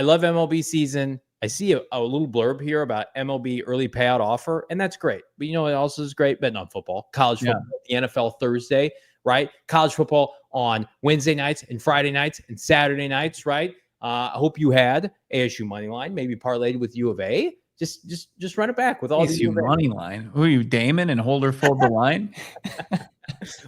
love MLB season. I see a little blurb here about MLB early payout offer, and that's great. But you know what else is great? Betting on football. College football, the NFL Thursday, right? College football on Wednesday nights and Friday nights and Saturday nights, right? I hope you had ASU money line, maybe parlayed with U of A. Just run it back with all these money line. Who are you, Damon and Holder Fold the Line?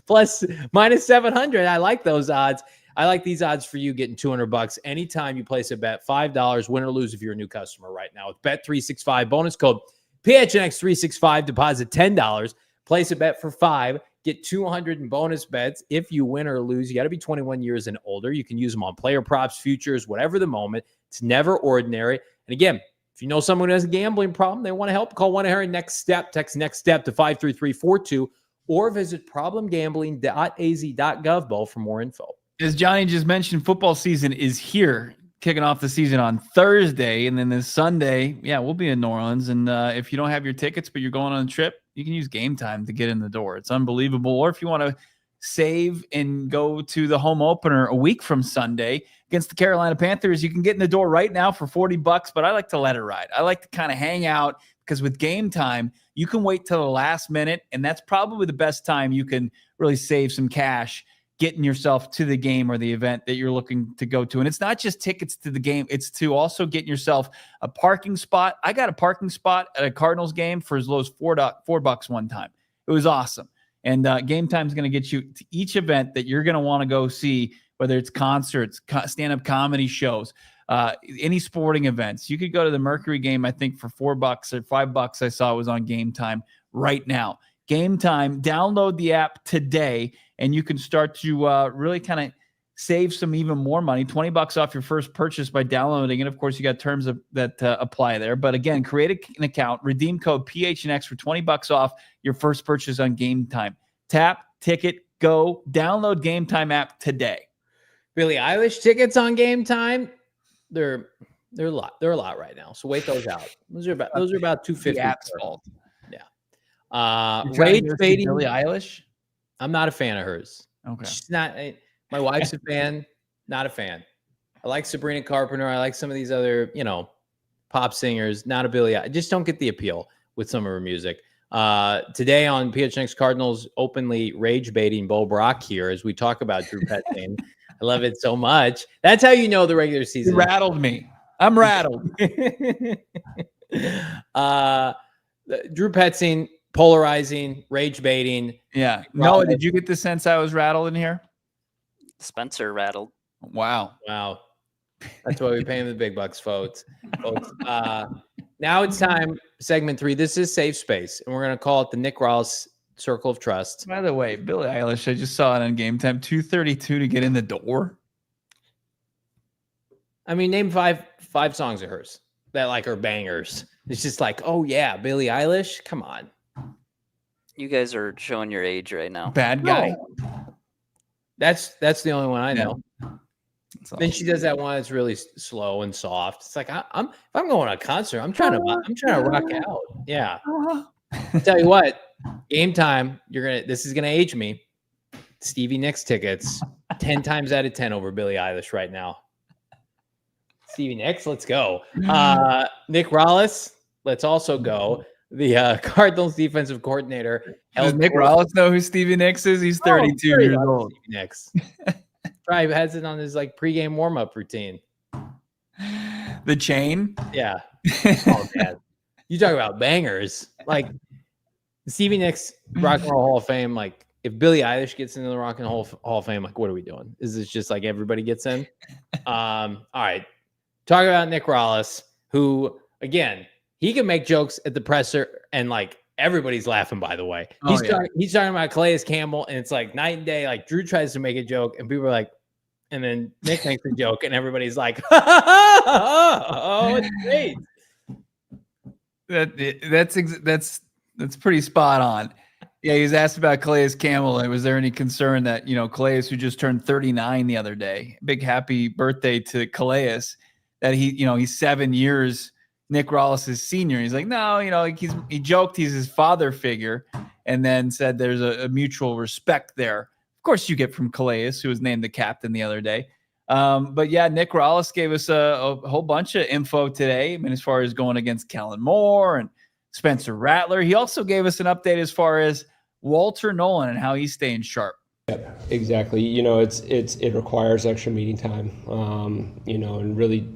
Plus minus 700. I like those odds. I like these odds for you getting $200 anytime you place a bet. $5, win or lose if you're a new customer right now. With Bet365, bonus code PHNX365, deposit $10, place a bet for $5, get 200 in bonus bets if you win or lose. You got to be 21 years and older. You can use them on player props, futures, whatever the moment. It's never ordinary. And again, if you know someone who has a gambling problem, they want to help, call 1-800-NEXT-STEP, text NEXT STEP to 53342, or visit problemgambling.az.gov, Bo, for more info. As Johnny just mentioned, football season is here, kicking off the season on Thursday. And then this Sunday, we'll be in New Orleans. And if you don't have your tickets, but you're going on a trip, you can use Game Time to get in the door. It's unbelievable. Or if you want to save and go to the home opener a week from Sunday against the Carolina Panthers, you can get in the door right now for $40, but I like to let it ride. I like to kind of hang out because with Game Time, you can wait till the last minute, and that's probably the best time you can really save some cash getting yourself to the game or the event that you're looking to go to. And it's not just tickets to the game. It's to also getting yourself a parking spot. I got a parking spot at a Cardinals game for as low as $4 one time. It was awesome. And Game Time is going to get you to each event that you're going to want to go see, whether it's concerts, stand-up comedy shows, any sporting events. You could go to the Mercury game, I think, for $4 or $5 I saw it was on Game Time right now. Game Time, download the app today, and you can start to really kind of save some even more money, $20 off your first purchase by downloading it. Of course, you got terms that apply there. But again, create an account, redeem code PHNX for $20 off your first purchase on Game Time. Tap, ticket, go, download Game Time app today. Billie Eilish tickets on Game Time, they're a lot. They're a lot right now. So wait those out. Those are about $250. The app's fault. Rage baiting Billie Eilish. I'm not a fan of hers. Okay. She's not. My wife's a fan. Not a fan. I like Sabrina Carpenter. I like some of these other, pop singers. Not a Billie. I just don't get the appeal with some of her music. Today on PHNX Cardinals openly rage baiting Bo Brack here as we talk about Drew Petzing. I love it so much. That's how you know the regular season. You rattled me. I'm rattled. Drew Petzing, polarizing, rage baiting. Yeah. Noah, did you get the sense I was rattled in here? Spencer rattled. Wow. That's why we pay him the big bucks, folks. Now it's time, segment 3. This is Safe Space, and we're going to call it the Nick Rallis Circle of Trust. By the way, Billie Eilish, I just saw it on Game Time, $232 to get in the door. I mean, name five songs of hers that are bangers. It's just oh yeah, Billie Eilish. Come on. You guys are showing your age right now. Bad guy. No. That's the only one I know. Then she does that one that's really slow and soft. It's if I'm going to a concert, I'm trying to rock out. Yeah. I'll tell you what, Game Time, this is gonna age me. Stevie Nicks tickets, 10 times out of 10 over Billie Eilish right now. Stevie Nicks, let's go. Nick Rallis, let's also go. The Cardinals defensive coordinator. Does Nick Rallis know who Stevie Nicks is? He's 32 years old. Stevie Nicks. Probably has it on his pregame warm-up routine. The chain. Yeah. Oh man, you talk about bangers. Like Stevie Nicks Rock and Roll Hall of Fame. Like if Billie Eilish gets into the Rock and Roll Hall of Fame, like what are we doing? Is this just like everybody gets in? All right. Talk about Nick Rallis, who again he can make jokes at the presser and like everybody's laughing. By the way, he's talking about Calais Campbell, and it's like night and day. Like Drew tries to make a joke, and people are like. And then Nick makes a joke, and everybody's like, "Oh, it's great." That's pretty spot on. Yeah, he was asked about Calais Campbell. And was there any concern that Calais, who just turned 39 the other day, big happy birthday to Calais, that he's 7 years Nick Rallis' senior. He's like, no, he joked he's his father figure, and then said there's a mutual respect there. Of course, you get from Calais, who was named the captain the other day. But yeah, Nick Rallis gave us a whole bunch of info today. I mean, as far as going against Kellen Moore and Spencer Rattler, he also gave us an update as far as Walter Nolan and how he's staying sharp. Yep, exactly. It requires extra meeting time. And really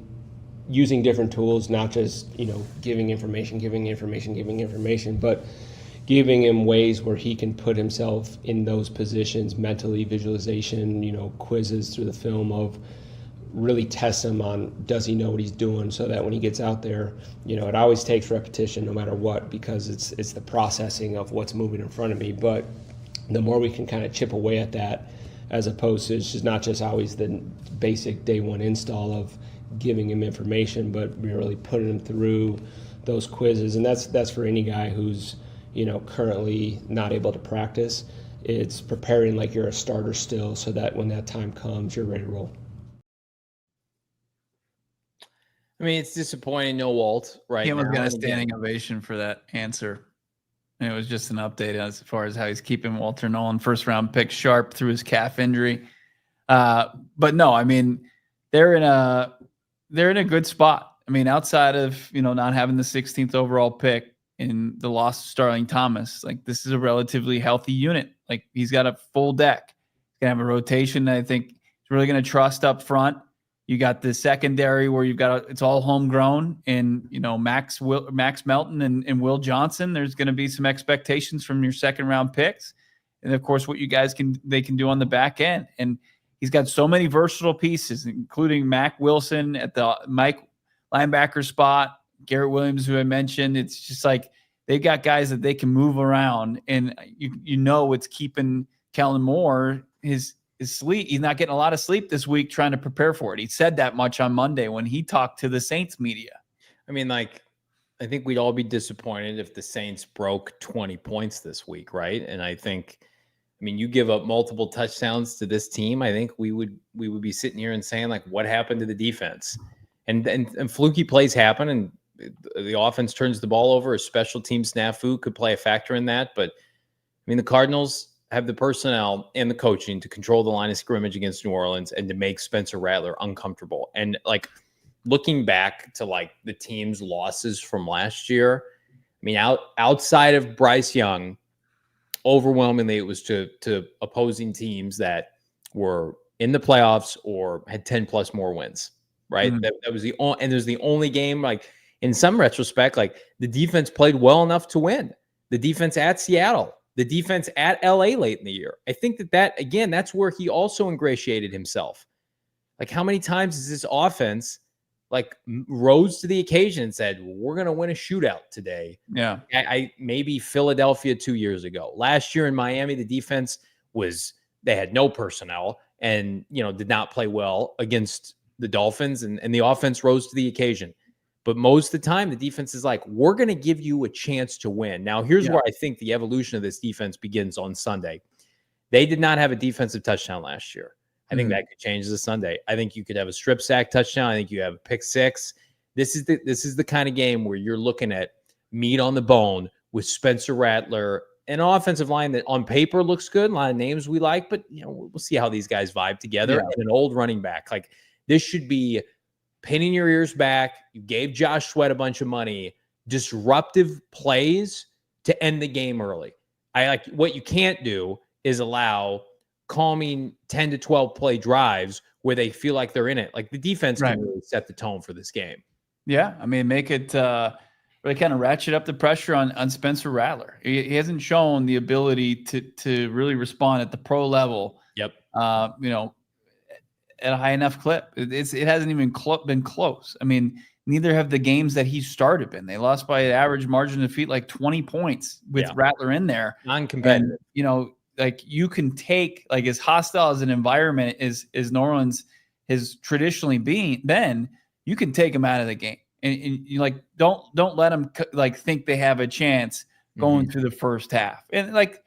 using different tools, not just giving information, but giving him ways where he can put himself in those positions mentally, visualization, quizzes through the film of really test him on does he know what he's doing, so that when he gets out there, it always takes repetition no matter what, because it's the processing of what's moving in front of me. But the more we can kind of chip away at that, as opposed to it's just not just always the basic day one install of giving him information, but really putting him through those quizzes. And that's for any guy who's currently not able to practice. It's preparing like you're a starter still, so that when that time comes, you're ready to roll. I mean, it's disappointing. No Walt right He now. got a standing ovation for that answer. And it was just an update as far as how he's keeping Walter Nolan, first round pick, sharp through his calf injury. But no, I mean, they're in a good spot. I mean, outside of, not having the 16th overall pick, in the loss of Starling Thomas, like this is a relatively healthy unit. Like he's got a full deck. He's gonna have a rotation that I think he's really gonna trust up front. You got the secondary where you've got it's all homegrown, and Max Melton and Will Johnson. There's gonna be some expectations from your second round picks, and of course what you guys can do on the back end. And he's got so many versatile pieces, including Mac Wilson at the Mike linebacker spot. Garrett Williams, who I mentioned, it's just like they got guys that they can move around, and it's keeping Kellen Moore his sleep. He's not getting a lot of sleep this week trying to prepare for it. He said that much on Monday when he talked to the Saints media. I mean, I think we'd all be disappointed if the Saints broke 20 points this week, right? And you give up multiple touchdowns to this team, I think we would be sitting here and saying, like, what happened to the defense? And fluky plays happen, and the offense turns the ball over. A special team snafu could play a factor in that. But, the Cardinals have the personnel and the coaching to control the line of scrimmage against New Orleans and to make Spencer Rattler uncomfortable. And, looking back to, the team's losses from last year, outside of Bryce Young, overwhelmingly it was to opposing teams that were in the playoffs or had 10-plus more wins, right? Mm-hmm. That was and it was the only game, in some retrospect, the defense played well enough to win. The defense at Seattle, the defense at LA late in the year. I think that again, that's where he also ingratiated himself. How many times is this offense rose to the occasion and said, we're going to win a shootout today? Yeah. I maybe Philadelphia 2 years ago. Last year in Miami, the defense they had no personnel and, did not play well against the Dolphins, and the offense rose to the occasion. But most of the time, the defense is we're going to give you a chance to win. Now, here's where I think the evolution of this defense begins on Sunday. They did not have a defensive touchdown last year. I think that could change this Sunday. I think you could have a strip sack touchdown. I think you have a pick six. This is the kind of game where you're looking at meat on the bone with Spencer Rattler, an offensive line that on paper looks good, a lot of names we like, but we'll see how these guys vibe together. And an old running back. This should be pinning your ears back. You gave Josh Sweat a bunch of money. Disruptive plays to end the game early. What you can't do is allow calming 10 to 12 play drives where they feel like they're in it. The defense can really set the tone for this game. Yeah, I mean, make it really kind of ratchet up the pressure on Spencer Rattler. He hasn't shown the ability to really respond at the pro level. Yep. You know, at a high enough clip. It hasn't even been close. I mean, neither have the games that he started been. They lost by an average margin of defeat, like 20 points with Rattler in there. Non-competitive. And, you know, like you can take, like, as hostile as an environment as New Orleans has traditionally been, you can take them out of the game. And you like, don't let them like think they have a chance going through the first half. And like,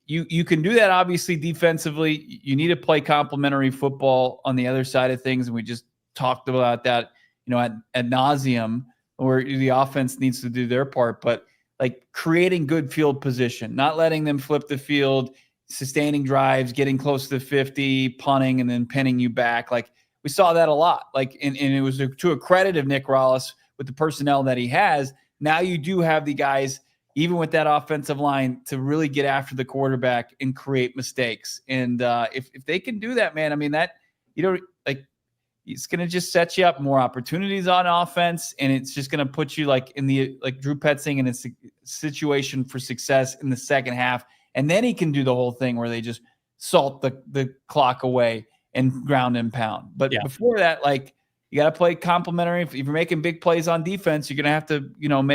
you can do that, obviously, defensively. You need to play complementary football on the other side of things. And we just talked about that, you know, ad nauseum, where the offense needs to do their part. But like creating good field position, not letting them flip the field, sustaining drives, getting close to 50, punting, and then pinning you back. Like we saw that a lot. Like, and it was to a credit of Nick Rallis with the personnel that he has. Now you do have the guys, even with that offensive line, to really get after the quarterback and create mistakes. And if they can do that, man, I mean, that, you know, like, it's going to just set you up more opportunities on offense. And it's just going to put you like in the, like Drew Petzing in a situation for success in the second half. And then he can do the whole thing where they just salt the clock away and ground and pound. But before that, like, you got to play complementary. If you're making big plays on defense, you're going to have to, you know,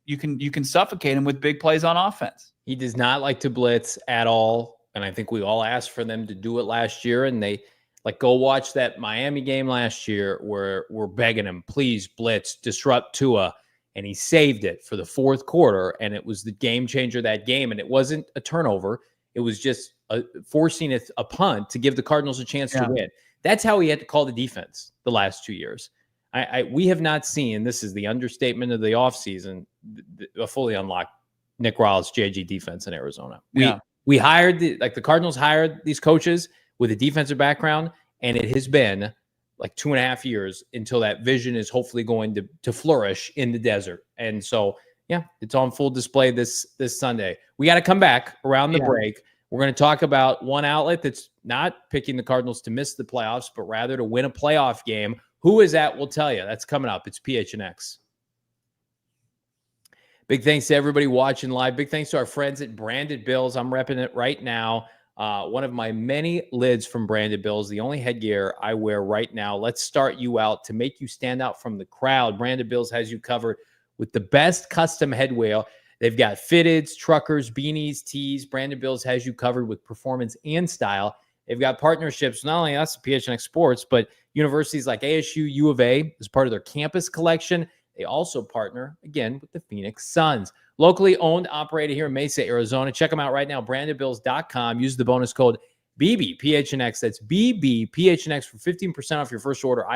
you can suffocate him with big plays on offense. He does not like to blitz at all. And I think we all asked for them to do it last year. And they, like, go watch that Miami game last year where we're begging him, please blitz, disrupt Tua. And he saved it for the fourth quarter. And it was the game changer that game. And it wasn't a turnover. It was just forcing a punt to give the Cardinals a chance to win. That's how he had to call the defense the last 2 years. We have not seen, this is the understatement of the offseason, a fully unlocked Nick Rallis JG defense in Arizona. We hired the Cardinals hired these coaches with a defensive background, and it has been like 2.5 years until that vision is hopefully going to flourish in the desert. And so, it's on full display this Sunday. We got to come back around the break. We're going to talk about one outlet that's not picking the Cardinals to miss the playoffs, but rather to win a playoff game. Who is that? We'll tell you. That's coming up. It's PHNX. Big thanks to everybody watching live. Big thanks to our friends at Branded Bills. I'm repping it right now. One of my many lids from Branded Bills, the only headgear I wear right now. Let's start you out to make you stand out from the crowd. Branded Bills has you covered with the best custom headwear. They've got fitteds, truckers, beanies, tees. Branded Bills has you covered with performance and style. They've got partnerships, not only us, PHNX Sports, but universities like ASU, U of A as part of their campus collection. They also partner, again, with the Phoenix Suns. Locally owned, operated here in Mesa, Arizona. Check them out right now, brandedbills.com. Use the bonus code BBPHNX. That's BBPHNX for 15% off your first order.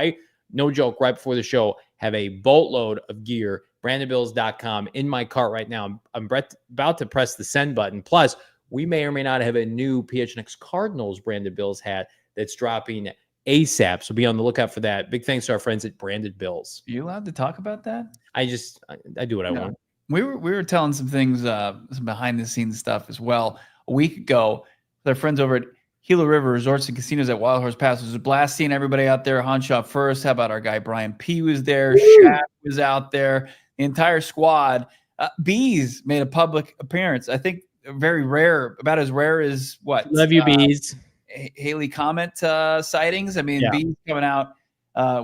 No joke, right before the show, have a boatload of gear, brandedbills.com, in my cart right now. I'm about to press the send button. Plus, we may or may not have a new PHNX Cardinals Branded Bills hat that's dropping ASAP. So be on the lookout for that. Big thanks to our friends at Branded Bills. Are you allowed to talk about that? I do what I want. We were telling some things, some behind the scenes stuff as well. A week ago, with our friends over at Gila River Resorts and Casinos at Wild Horse Pass. It was a blast seeing everybody out there. Hanshaw first. How about our guy Brian P was there? Shaq was out there. The entire squad. Bees made a public appearance. I think very rare, about as rare as what? Love you, Bees. Haley Comet sightings. I mean, Bees coming out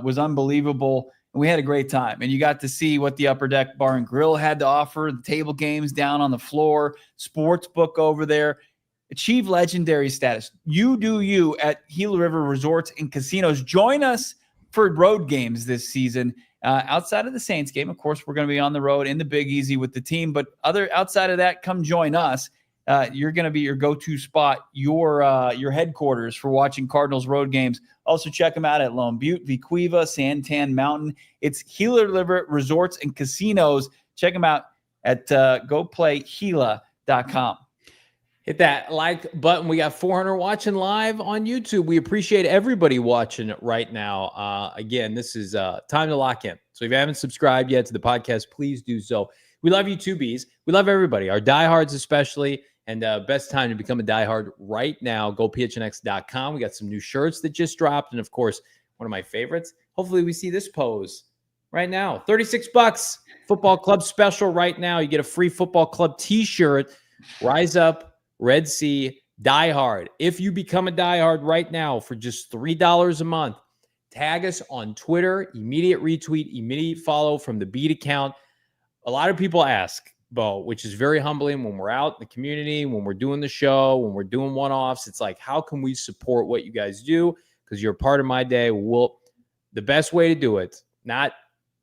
was unbelievable. And we had a great time. And you got to see what the Upper Deck Bar and Grill had to offer, the table games down on the floor, sports book over there. Achieve legendary status. You do you at Gila River Resorts and Casinos. Join us for road games this season. Outside of the Saints game, of course, we're going to be on the road in the Big Easy with the team. But outside of that, come join us. You're going to be your go-to spot, your headquarters for watching Cardinals road games. Also, check them out at Lone Butte, Vequiva, Santan Mountain. It's Gila River Resorts and Casinos. Check them out at goplayGila.com. Hit that like button. We got 400 watching live on YouTube. We appreciate everybody watching right now. Again, this is time to lock in. So if you haven't subscribed yet to the podcast, please do so. We love you too, Bees. We love everybody, our diehards especially. And best time to become a diehard right now. Go PHNX.com. We got some new shirts that just dropped. And of course, one of my favorites. Hopefully we see this pose right now. $36 football club special right now. You get a free football club t-shirt. Rise Up, Red Sea, Die Hard. If you become a Die Hard right now for just $3 a month, tag us on Twitter, immediate retweet, immediate follow from the Beat account. A lot of people ask, Bo, which is very humbling when we're out in the community, when we're doing the show, when we're doing one-offs. It's like, how can we support what you guys do? Because you're a part of my day. The best way to do it, not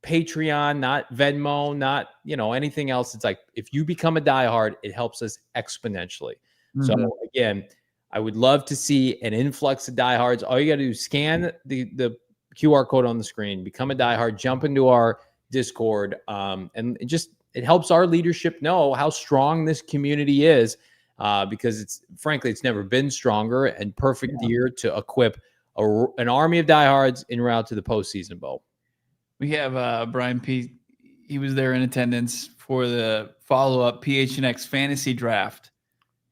Patreon, not Venmo, not anything else. It's like, if you become a diehard, it helps us exponentially. Mm-hmm. So again, I would love to see an influx of diehards. All you got to do is scan the QR code on the screen, become a diehard, jump into our Discord, and it helps our leadership know how strong this community is, because it's never been stronger, and perfect year to equip an army of diehards en route to the postseason, Bo. We have Brian P. He was there in attendance for the follow-up PHNX fantasy draft,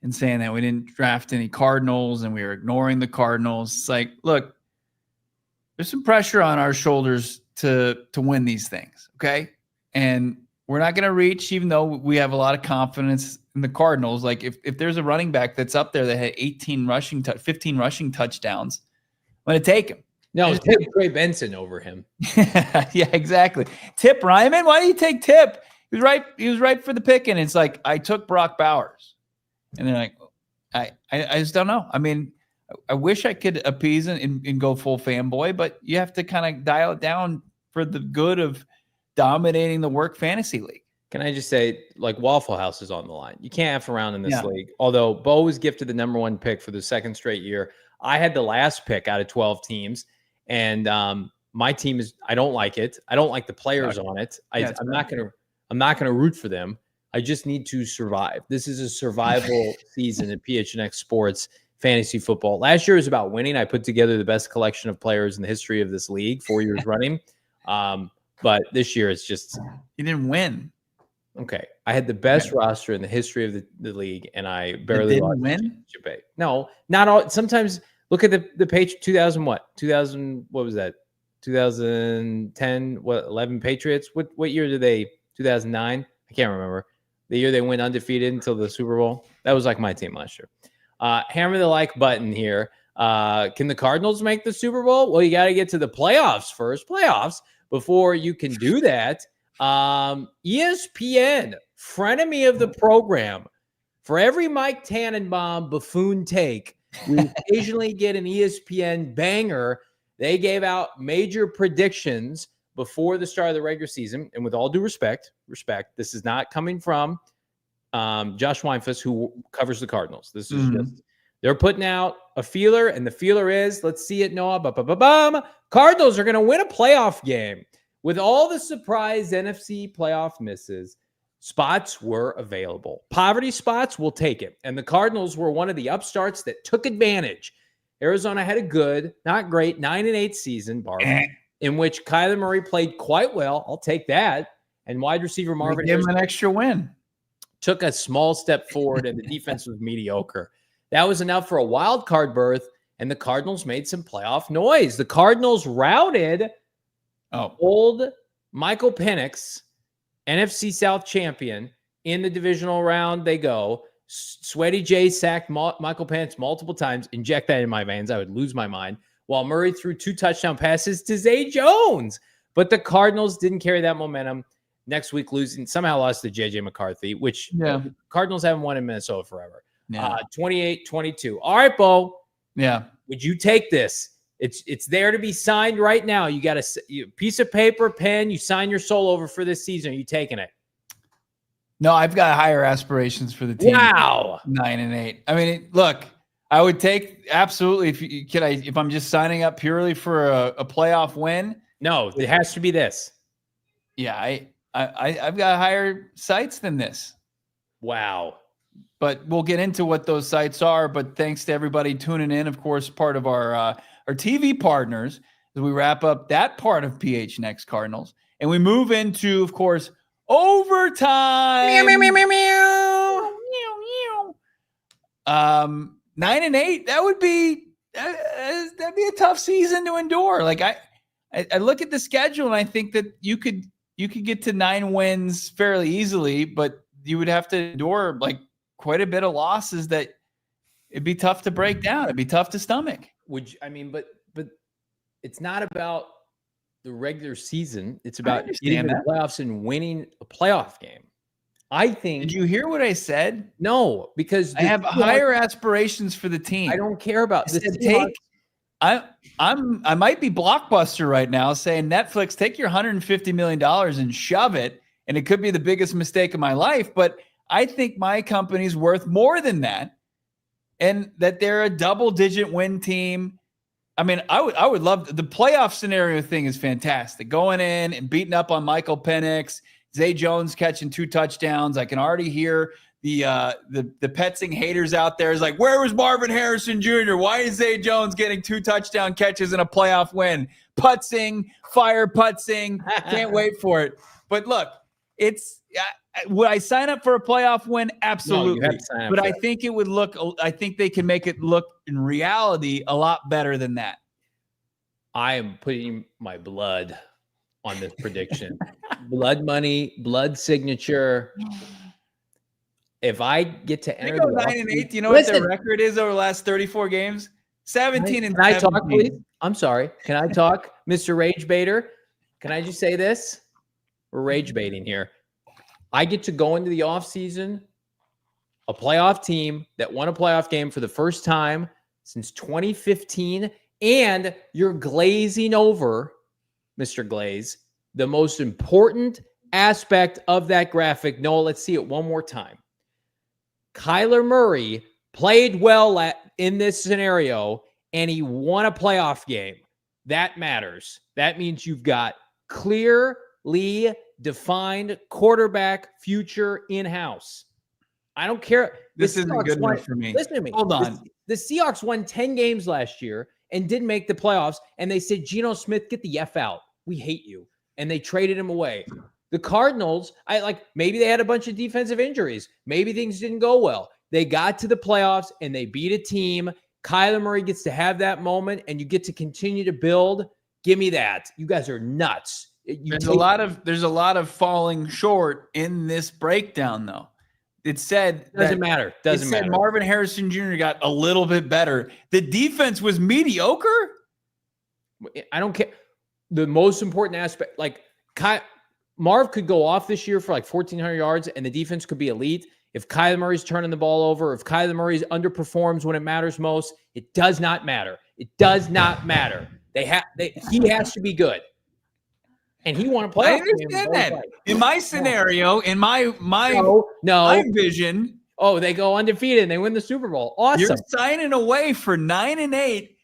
and saying that we didn't draft any Cardinals and we were ignoring the Cardinals. It's like, look, there's some pressure on our shoulders to win these things, okay? And we're not going to reach, even though we have a lot of confidence in the Cardinals. Like, if there's a running back that's up there that had 15 rushing touchdowns, I'm going to take him. No, take Trey Benson over him. Yeah, exactly. Tip Ryman, why do you take Tip? He was right for the pick, and it's like, I took Brock Bowers. And they're like, I just don't know. I mean, I wish I could appease and go full fanboy, but you have to kind of dial it down for the good of dominating the work fantasy league. Can I just say, like, Waffle House is on the line. You can't F around in this league. Although Bo was gifted the number 1 pick for the second straight year. I had the last pick out of 12 teams, and my team I don't like it. I don't like the players on it. I'm not gonna root for them. I just need to survive. This is a survival season at PHNX Sports Fantasy Football. Last year was about winning. I put together the best collection of players in the history of this league, 4 years running. But this year it's just... You didn't win. Okay. I had the best roster in the history of the league, and I barely lost. Win? No, not all. Sometimes look at the page. 2000 what? 2000, what was that? 2010, what, 11 Patriots? What year did they... 2009? I can't remember. The year they went undefeated until the Super Bowl. That was like my team last year. Hammer the like button here. Can the Cardinals make the Super Bowl? Well, you got to get to the playoffs first. Before you can do that. ESPN, frenemy of the program. For every Mike Tannenbaum buffoon take, we occasionally get an ESPN banger. They gave out major predictions before the start of the regular season. And with all due respect, this is not coming from Josh Weinfuss, who covers the Cardinals. This is just, they're putting out a feeler, and the feeler is, let's see it, Noah. Cardinals are going to win a playoff game. With all the surprise NFC playoff misses, spots were available. Poverty spots, we'll take it. And the Cardinals were one of the upstarts that took advantage. Arizona had a good, not great, 9-8 season, Barb, in which Kyler Murray played quite well. I'll take that. And wide receiver Marvin Harrison Harrison an extra win. Took a small step forward, and the defense was mediocre. That was enough for a wild card berth, and the Cardinals made some playoff noise. The Cardinals routed old Michael Penix, NFC South champion, in the divisional round. They go. Sweaty J sacked Michael Penix multiple times. Inject that in my veins. I would lose my mind. While Murray threw 2 touchdown passes to Zay Jones. But the Cardinals didn't carry that momentum. Next week, somehow lost to J.J. McCarthy, which Cardinals haven't won in Minnesota forever. 28-22. All right, Bo. Yeah. Would you take this? It's there to be signed right now. You got a piece of paper, pen. You sign your soul over for this season. Are you taking it? No, I've got higher aspirations for the team. Wow. 9-8. I mean, look, I would take absolutely if I'm just signing up purely for a playoff win. No, it has to be this. Yeah, I've got higher sights than this. Wow. But we'll get into what those sites are. But thanks to everybody tuning in. Of course, part of our TV partners as we wrap up that part of PHNX Cardinals. And we move into, of course, overtime. Meow, meow, meow, meow, meow. 9-8. That'd be a tough season to endure. Like I look at the schedule and I think that you could get to 9 wins fairly easily, but you would have to endure like quite a bit of losses that it'd be tough to break down. It'd be tough to stomach. But it's not about the regular season. It's about getting to the playoffs and winning a playoff game. I think. Did you hear what I said? No, because I have higher aspirations for the team. I don't care about this. I might be Blockbuster right now saying, Netflix, take your $150 million and shove it. And it could be the biggest mistake of my life, but I think my company's worth more than that. And that they're a double-digit win team. I mean, I would love the playoff scenario thing is fantastic. Going in and beating up on Michael Penix, Zay Jones catching 2 touchdowns. I can already hear the Petzing haters out there is like, where was Marvin Harrison Jr.? Why is Zay Jones getting 2 touchdown catches in a playoff win? Putzing, fire Putzing. Can't wait for it. But look, it's would I sign up for a playoff win? Absolutely. No, but I think it would look. I think they can make it look in reality a lot better than that. I am putting my blood on this prediction. Blood money, blood signature. If I get to enter, they go 9-8. Do you know what their record is over the last 34 games? 17 and 17. Can I talk, please? I'm sorry. Can I talk, Mr. Rage Baiter? Can I just say this? We're rage baiting here. I get to go into the offseason, a playoff team that won a playoff game for the first time since 2015, and you're glazing over, Mr. Glaze, the most important aspect of that graphic. Noah, let's see it one more time. Kyler Murray played well in this scenario, and he won a playoff game. That matters. That means you've got clearly defined quarterback future in-house. I don't care. This isn't good enough for me. Listen to me. Hold on. The Seahawks won 10 games last year and didn't make the playoffs, and they said, Geno Smith, get the F out. We hate you. And they traded him away. The Cardinals, maybe they had a bunch of defensive injuries. Maybe things didn't go well. They got to the playoffs, and they beat a team. Kyler Murray gets to have that moment, and you get to continue to build. Give me that. You guys are nuts. There's a lot of falling short in this breakdown, though. It said doesn't matter. Doesn't matter. Marvin Harrison Jr. got a little bit better. The defense was mediocre. I don't care. The most important aspect, Marv could go off this year for 1,400 yards, and the defense could be elite. If Kyler Murray's turning the ball over, if Kyler Murray underperforms when it matters most, it does not matter. It does not matter. He has to be good. And he won a playoff. I understand that. In my scenario, in my vision. Oh, they go undefeated and they win the Super Bowl. Awesome. You're signing away for 9-8.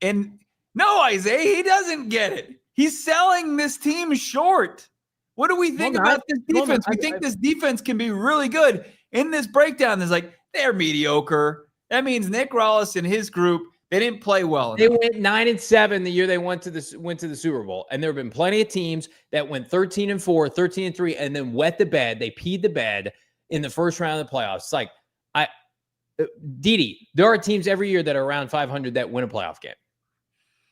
And no, Isaiah, he doesn't get it. He's selling this team short. What do we think about this defense? We think this defense can be really good. In this breakdown, there's they're mediocre. That means Nick Rallis and his group, they didn't play well enough. They went 9-7 the year they went to the Super Bowl. And there have been plenty of teams that went 13-4, 13-3, and then wet the bed. They peed the bed in the first round of the playoffs. It's Didi, there are teams every year that are around 500 that win a playoff game.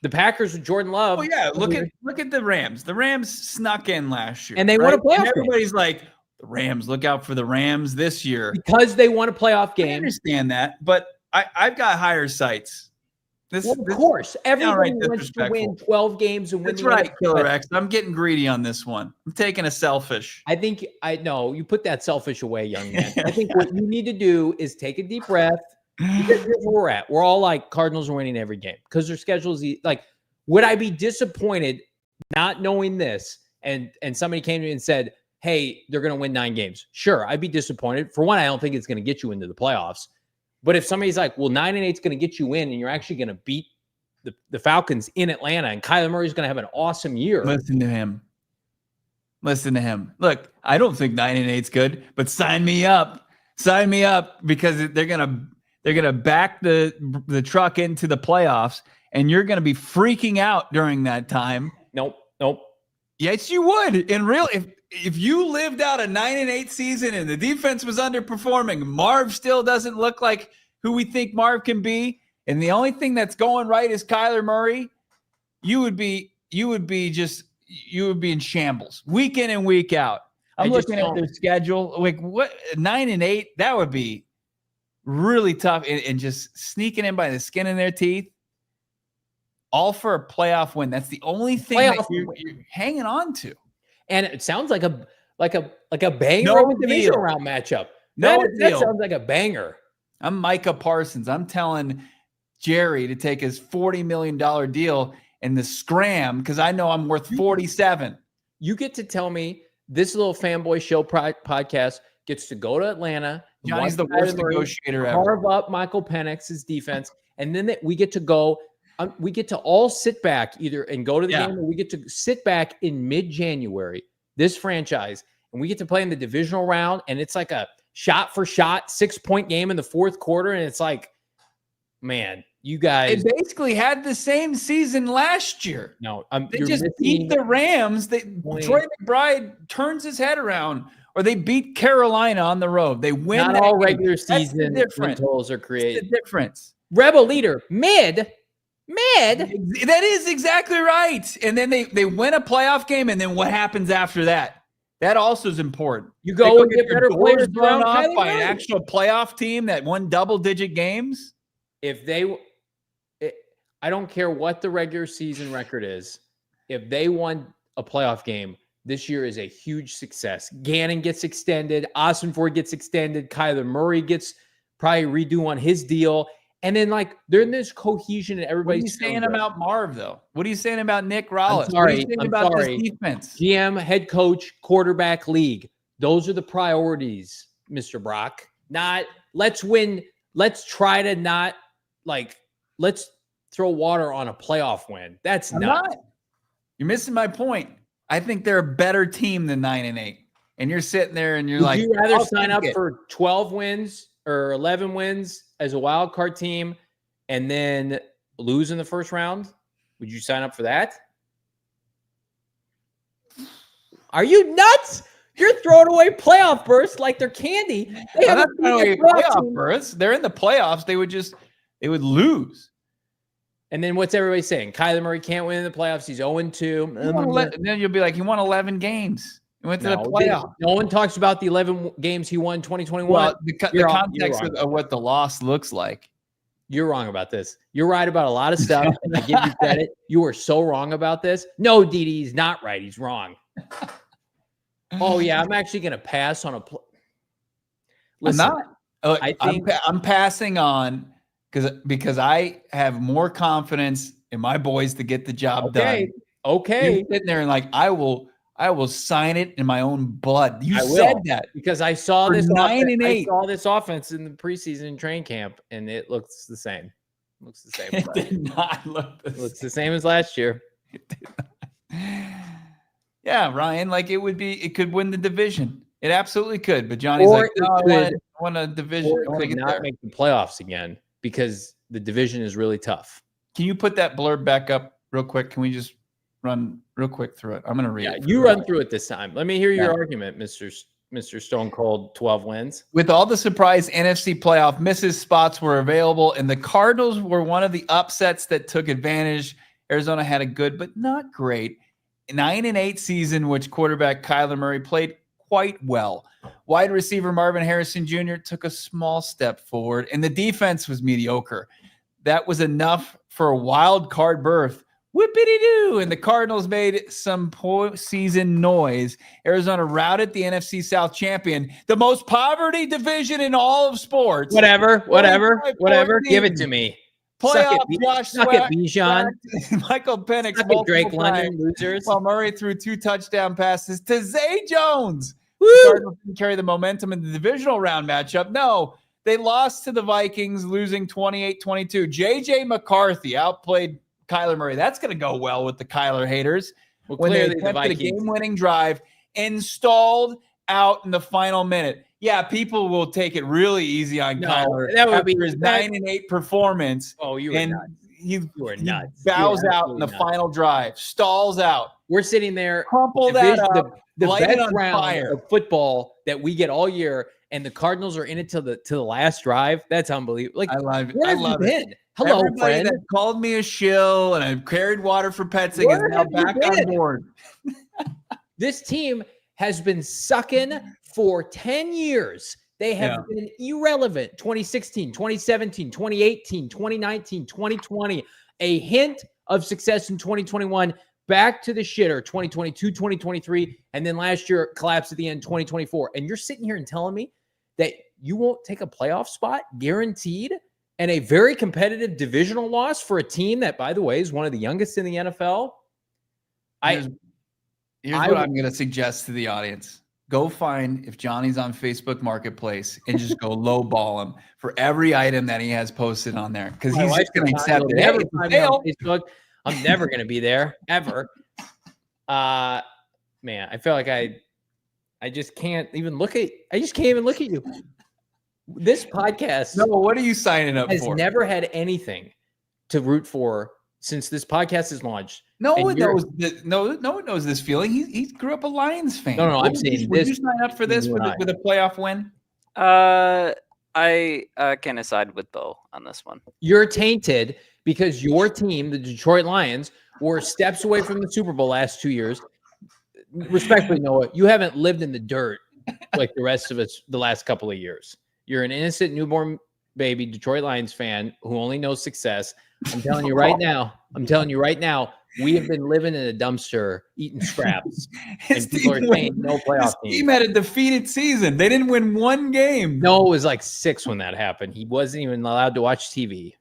The Packers with Jordan Love. Oh yeah, look at the Rams. The Rams snuck in last year, and they won a playoff game. Everybody's like, the Rams, look out for the Rams this year because they won a playoff game. I understand that, but I've got higher sights. Of course, everybody wants to win 12 games and win. That's right, Killer X. I'm getting greedy on this one. I'm taking a selfish. I know you put that selfish away, young man. I think what you need to do is take a deep breath. Because here's where we're at. We're all Cardinals are winning every game because their schedule is would I be disappointed not knowing this and somebody came to me and said, hey, they're going to win 9 games? Sure, I'd be disappointed. For one, I don't think it's going to get you into the playoffs. But if somebody's like, well, 9-8 is going to get you in and you're actually going to beat the Falcons in Atlanta and Kyler Murray's going to have an awesome year. Listen to him. Look, I don't think 9-8 is good, but sign me up. Sign me up because they're going to back the truck into the playoffs, and you're going to be freaking out during that time. Nope. Yes, you would. If you lived out a 9-8 season and the defense was underperforming, Marv still doesn't look like who we think Marv can be, and the only thing that's going right is Kyler Murray, you would be you would be in shambles week in and week out. I'm looking at their schedule. Like what 9-8, that would be really tough and just sneaking in by the skin of their teeth. All for a playoff win. That's the only thing that you're hanging on to. And it sounds like a banger of a divisional round matchup. That sounds like a banger. I'm Micah Parsons. I'm telling Jerry to take his $40 million deal and the scram because I know I'm worth 47. You get to tell me this little fanboy show podcast gets to go to Atlanta. Johnny's the worst negotiator ever. Carve up Michael Penix's defense, and then we get to go. We get to all sit back either and go to the game, or we get to sit back in mid-January. This franchise, and we get to play in the divisional round, and it's like a shot-for-shot 6-point game in the fourth quarter, and it's like, man, you guys. They basically had the same season last year. No, they just beat the Rams. Troy McBride turns his head around, or they beat Carolina on the road. They win. Not all regular season totals are created. That's the difference. Rebel leader, mid. That is exactly right. And then they win a playoff game, and then what happens after that? That also is important. You go and get better players blown off by an actual playoff team that won double-digit games. I don't care what the regular season record is. If they won a playoff game, this year is a huge success. Gannon gets extended. Ossenford gets extended. Kyler Murray gets probably redo on his deal. And then, like, they're in this cohesion and everybody's. What are you saying about Marv, though? What are you saying about Nick Rallis? I'm sorry. What are you saying about this defense? GM, head coach, quarterback, league. Those are the priorities, Mr. Brack. Not let's win. Let's try to not let's throw water on a playoff win. That's not. You're missing my point. I think they're a better team than 9-8. And you're sitting there and you're Would like, you rather sign up for 12 wins or 11 wins as a wild card team and then lose in the first round? Would you sign up for that? Are you nuts? You're throwing away playoff berths like they're candy. They have playoff berths. They're in the playoffs. They would lose. And then what's everybody saying? Kyler Murray can't win in the playoffs. He's 0-2. Then you'll be like, he won 11 games. He went to the playoffs. No one talks about the 11 games he won 2021. Well, the context of what the loss looks like. You're wrong about this. You're right about a lot of stuff, and I give you credit. You are so wrong about this. No, Didi, he's not right. He's wrong. Oh, yeah, I'm actually going to pass on a Listen, I'm not. I'm passing on because I have more confidence in my boys to get the job done. Okay. You're sitting there and like, I will sign it in my own blood. You said that because I saw this 9-8. I saw this offense in the preseason training camp, and it looks the same. It did not look the same. Looks the same as last year. Yeah, Ryan, like it could win the division. It absolutely could. But Johnny's like, no, I want a division. Or it could not make the playoffs again because the division is really tough. Can you put that blurb back up real quick? Can we just run real quick through it? I'm going to read it. You run through it this time. Let me hear your argument, Mr. Stone Cold 12 wins. With all the surprise NFC playoff misses, spots were available, and the Cardinals were one of the upsets that took advantage. Arizona had a good but not great 9-8 season, which quarterback Kyler Murray played quite well. Wide receiver Marvin Harrison Jr. took a small step forward, and the defense was mediocre. That was enough for a wild card berth. Whippity-doo! And the Cardinals made some postseason noise. Arizona routed the NFC South champion, the most poverty division in all of sports. Whatever. Give it to me. Playoff Josh Sweat, Bijan. Michael Penix, Drake London, losers. While Murray threw 2 touchdown passes to Zay Jones. Woo! The Cardinals didn't carry the momentum in the divisional round matchup. No, they lost to the Vikings, losing 28-22. J.J. McCarthy outplayed Kyler Murray. That's going to go well with the Kyler haters. Well, when they clearly attempted a game-winning drive and stalled out in the final minute. Yeah, people will take it really easy on Kyler. That would be his 9-8 performance. Oh, you are nuts. You are nuts. Bows out in the final drive, stalls out. We're sitting there, crumple that up, the light best it on round fire of football that we get all year, and the Cardinals are in it to the last drive. That's unbelievable. Like, I love it. where I have love you it. been? Hello, Everybody friend. that called me a shill and I carried water for Petzing Where is now have you back on been? board. This team has been sucking for 10 years. They have been irrelevant. 2016, 2017, 2018, 2019, 2020. A hint of success in 2021. Back to the shitter, 2022, 2023. And then last year, collapse at the end, 2024. And you're sitting here and telling me that you won't take a playoff spot guaranteed and a very competitive divisional loss for a team that, by the way, is one of the youngest in the NFL? Here's what I'm going to suggest to the audience. Go find if Johnny's on Facebook Marketplace and just go low ball him for every item that he has posted on there because he's just going to accept it. Never Hey, find me on Facebook. I'm never going to be there ever. Man, I feel like I just can't even look at. I just can't even look at you. This podcast. No, what are you signing up has for? Never had anything to root for since this podcast is launched. No one knows that. No one knows this feeling. He grew up a Lions fan. No, I'm saying would this. you sign up for this with a playoff win? I can aside with Bo on this one. You're tainted because your team, the Detroit Lions, were steps away from the Super Bowl last 2 years. Respectfully, Noah, you haven't lived in the dirt like the rest of us the last couple of years. You're an innocent newborn baby Detroit Lions fan who only knows success. I'm telling you right now, we have been living in a dumpster eating scraps. And people are saying no playoff team. His team had a defeated season. They didn't win one game. No, it was like 6 when that happened. He wasn't even allowed to watch TV.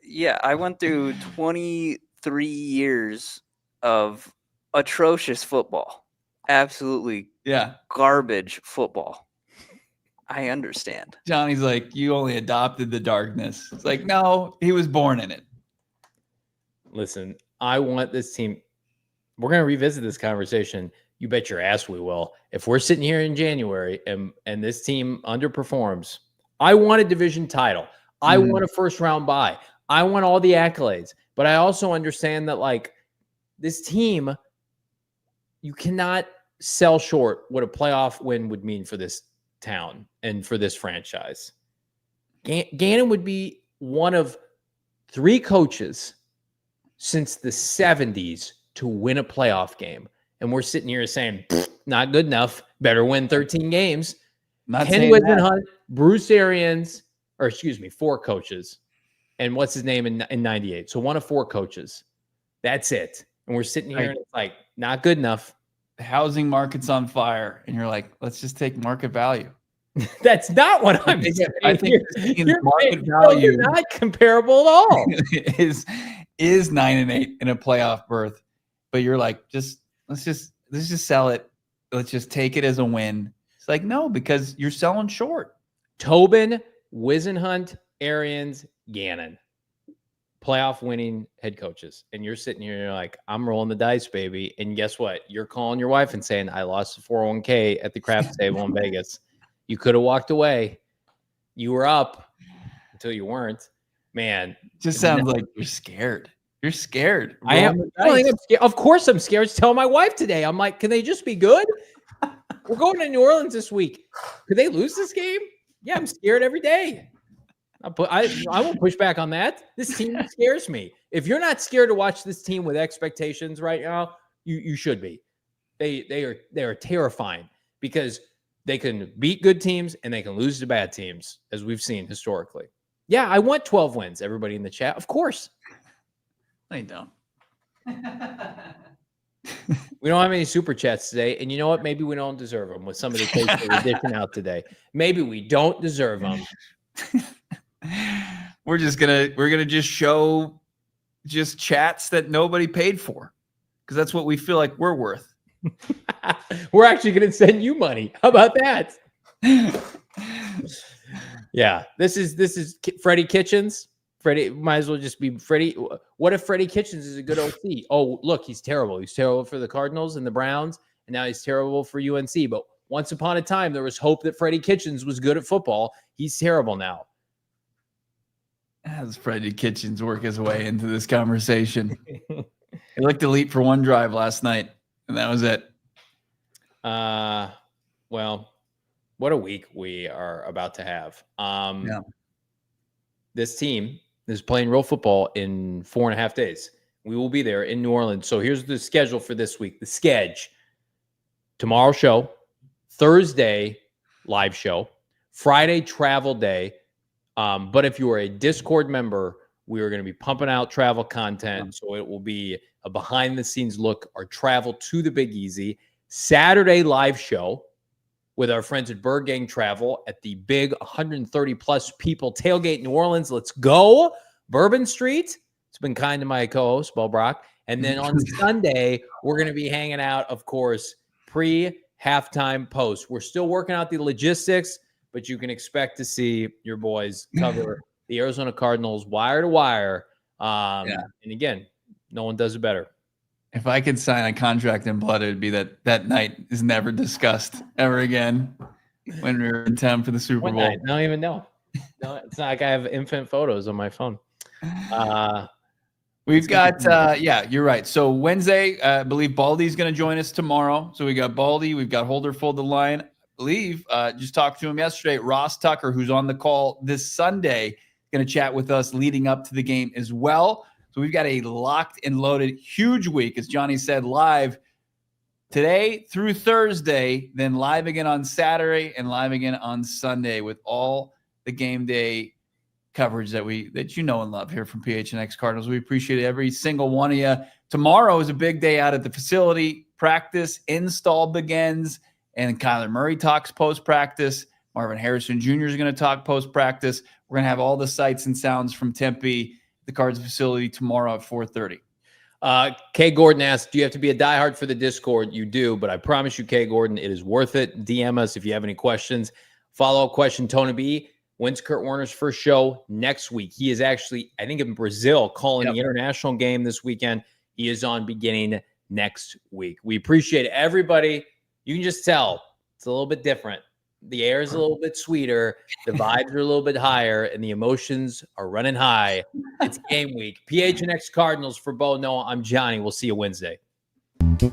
Yeah, I went through 23 years of atrocious football. Absolutely garbage football. I understand. Johnny's like, you only adopted the darkness. It's like, no, he was born in it. Listen, I want this team. We're going to revisit this conversation. You bet your ass we will. If we're sitting here in January and this team underperforms, I want a division title. I want a first round bye. I want all the accolades. But I also understand that, like, this team, you cannot sell short what a playoff win would mean for this town and for this franchise. Gannon would be one of 3 coaches since the 70s to win a playoff game. And we're sitting here saying, not good enough. Better win 13 games. Ken Wisenhunt, Bruce Arians, 4 coaches. And what's his name in 98? So one of 4 coaches. That's it. And we're sitting here and it's like, not good enough. The housing market's on fire. And you're like, let's just take market value. That's not what I'm saying. I think market value is not comparable at all. is 9-8 in a playoff berth. But you're like, let's just sell it. Let's just take it as a win. It's like, no, because you're selling short. Tobin, Wisenhunt, Arians, Gannon, playoff winning head coaches. And you're sitting here and you're like, I'm rolling the dice, baby. And guess what? You're calling your wife and saying, I lost the 401k at the craps table in Vegas. You could have walked away. You were up until you weren't. Man. Just sounds like you're scared. You're scared. I am. I'm scared. Of course I'm scared. I was telling my wife today. I'm like, can they just be good? We're going to New Orleans this week. Could they lose this game? Yeah, I'm scared every day. I won't push back on that. This team scares me. If you're not scared to watch this team with expectations right now, you should be. They are terrifying because they can beat good teams and they can lose to bad teams, as we've seen historically. Yeah, I want 12 wins, everybody in the chat. Of course. I don't. We don't have any super chats today. And you know what? Maybe we don't deserve them with some of the takes that we're dishing out today. Maybe we don't deserve them. We're gonna just show just chats that nobody paid for because that's what we feel like we're worth. We're actually gonna send you money. How about that? Yeah, this is Freddie Kitchens. Freddie might as well just be Freddie. What if Freddie Kitchens is a good OC? Oh, look, he's terrible. He's terrible for the Cardinals and the Browns, and now he's terrible for UNC. But once upon a time, there was hope that Freddie Kitchens was good at football. He's terrible now. As Freddie Kitchens work his way into this conversation. He looked elite for one drive last night, and that was it. Well, What a week we are about to have. This team is playing real football in 4.5 days. We will be there in New Orleans. So here's the schedule for this week. The sketch. Tomorrow show. Thursday live show. Friday travel day. But if you are a Discord member, we are going to be pumping out travel content. So it will be a behind-the-scenes look, our travel to the Big Easy. Saturday live show with our friends at Bird Gang Travel at the big 130-plus people tailgate in New Orleans. Let's go. Bourbon Street. It's been kind to my co-host, Brock. And then on Sunday, we're going to be hanging out, of course, pre-halftime post. We're still working out the logistics, but you can expect to see your boys cover the Arizona Cardinals wire to wire. And again, no one does it better. If I could sign a contract in blood, it would be that night is never discussed ever again when we were in town for the Super Bowl. Night? I don't even know. No, it's not like I have infant photos on my phone. We've got, you're right. So Wednesday, I believe Baldy's going to join us tomorrow. So we got Baldy, we've got Holder Fold the Line. I believe, just talked to him yesterday, Ross Tucker, who's on the call this Sunday, going to chat with us leading up to the game as well. So we've got a locked and loaded huge week, as Johnny said, live today through Thursday, then live again on Saturday and live again on Sunday with all the game day coverage that you know and love here from PHNX Cardinals. We appreciate every single one of you. Tomorrow is a big day out at the facility. Practice install begins, and Kyler Murray talks post-practice. Marvin Harrison Jr. is going to talk post-practice. We're going to have all the sights and sounds from Tempe, the Cards facility, tomorrow at 4:30. Kay Gordon asked, do you have to be a diehard for the Discord? You do, but I promise you, Kay Gordon, it is worth it. DM us if you have any questions. Follow-up question, Tony B. When's Kurt Warner's first show? Next week. He is actually, I think, in Brazil calling the international game this weekend. He is on beginning next week. We appreciate everybody. You can just tell it's a little bit different. The air is a little bit sweeter. The vibes are a little bit higher, and the emotions are running high. It's game week. PHNX Cardinals for Bo Noah. I'm Johnny. We'll see you Wednesday. We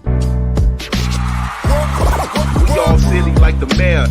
all silly like the mayor.